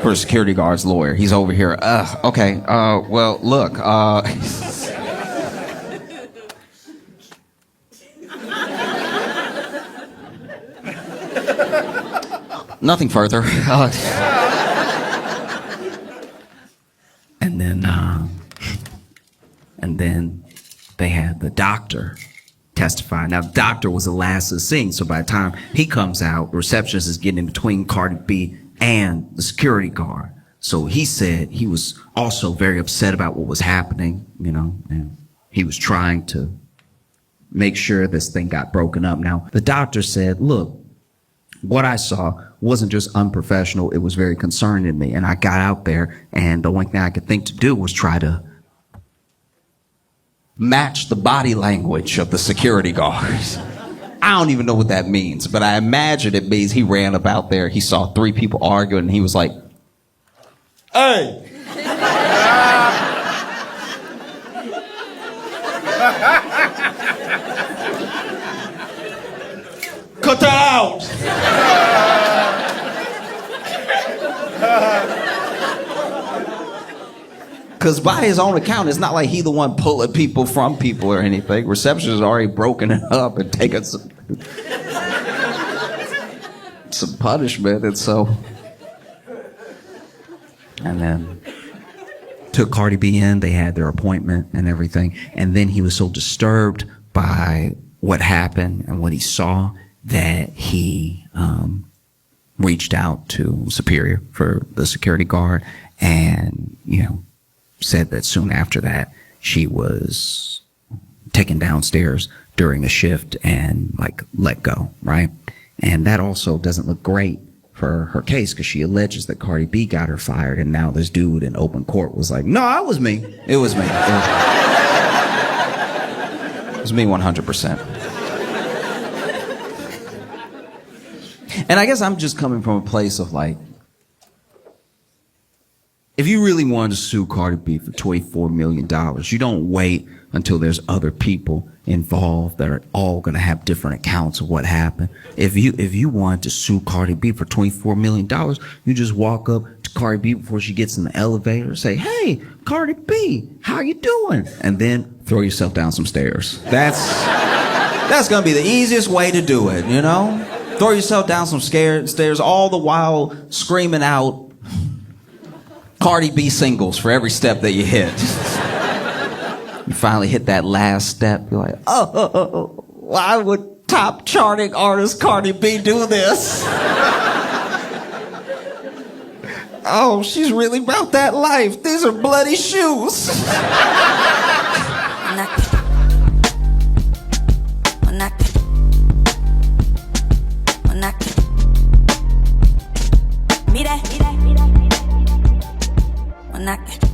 for a security guard's lawyer. He's over here, okay, well, look, nothing further. And then they had the doctor testify. Now, the doctor was the last to the scene, so by the time he comes out, the receptionist is getting in between Cardi B and the security guard. So he said he was also very upset about what was happening, you know, and he was trying to make sure this thing got broken up. Now, the doctor said, look, what I saw wasn't just unprofessional, it was very concerning to me. And I got out there, and the only thing I could think to do was try to match the body language of the security guards. I don't even know what that means, but I imagine it means he ran up out there, he saw three people arguing, and he was like, hey! Cut that out! Because by his own account, it's not like he the one pulling people from people or anything. Reception has already broken it up and taken some punishment, and so... And then took Cardi B in, they had their appointment and everything, and then he was so disturbed by what happened and what he saw that he reached out to Superior for the security guard, and, you know, said that soon after that she was taken downstairs during a shift and like let go, right? And that also doesn't look great for her case, because she alleges that Cardi B got her fired, and now this dude in open court was like, no, it was me. It was me. It was me 100%. And I guess I'm just coming from a place of like, if you really wanted to sue Cardi B for $24 million, you don't wait until there's other people involved that are all going to have different accounts of what happened. If you wanted to sue Cardi B for $24 million, you just walk up to Cardi B before she gets in the elevator and say, hey, Cardi B, how you doing? And then throw yourself down some stairs. That's going to be the easiest way to do it, you know? Throw yourself down some stairs, all the while screaming out Cardi B singles for every step that you hit. You finally hit that last step, you're like, oh, why would top charting artist Cardi B do this? Oh, she's really about that life. These are bloody shoes. Manake. Mire. Manake.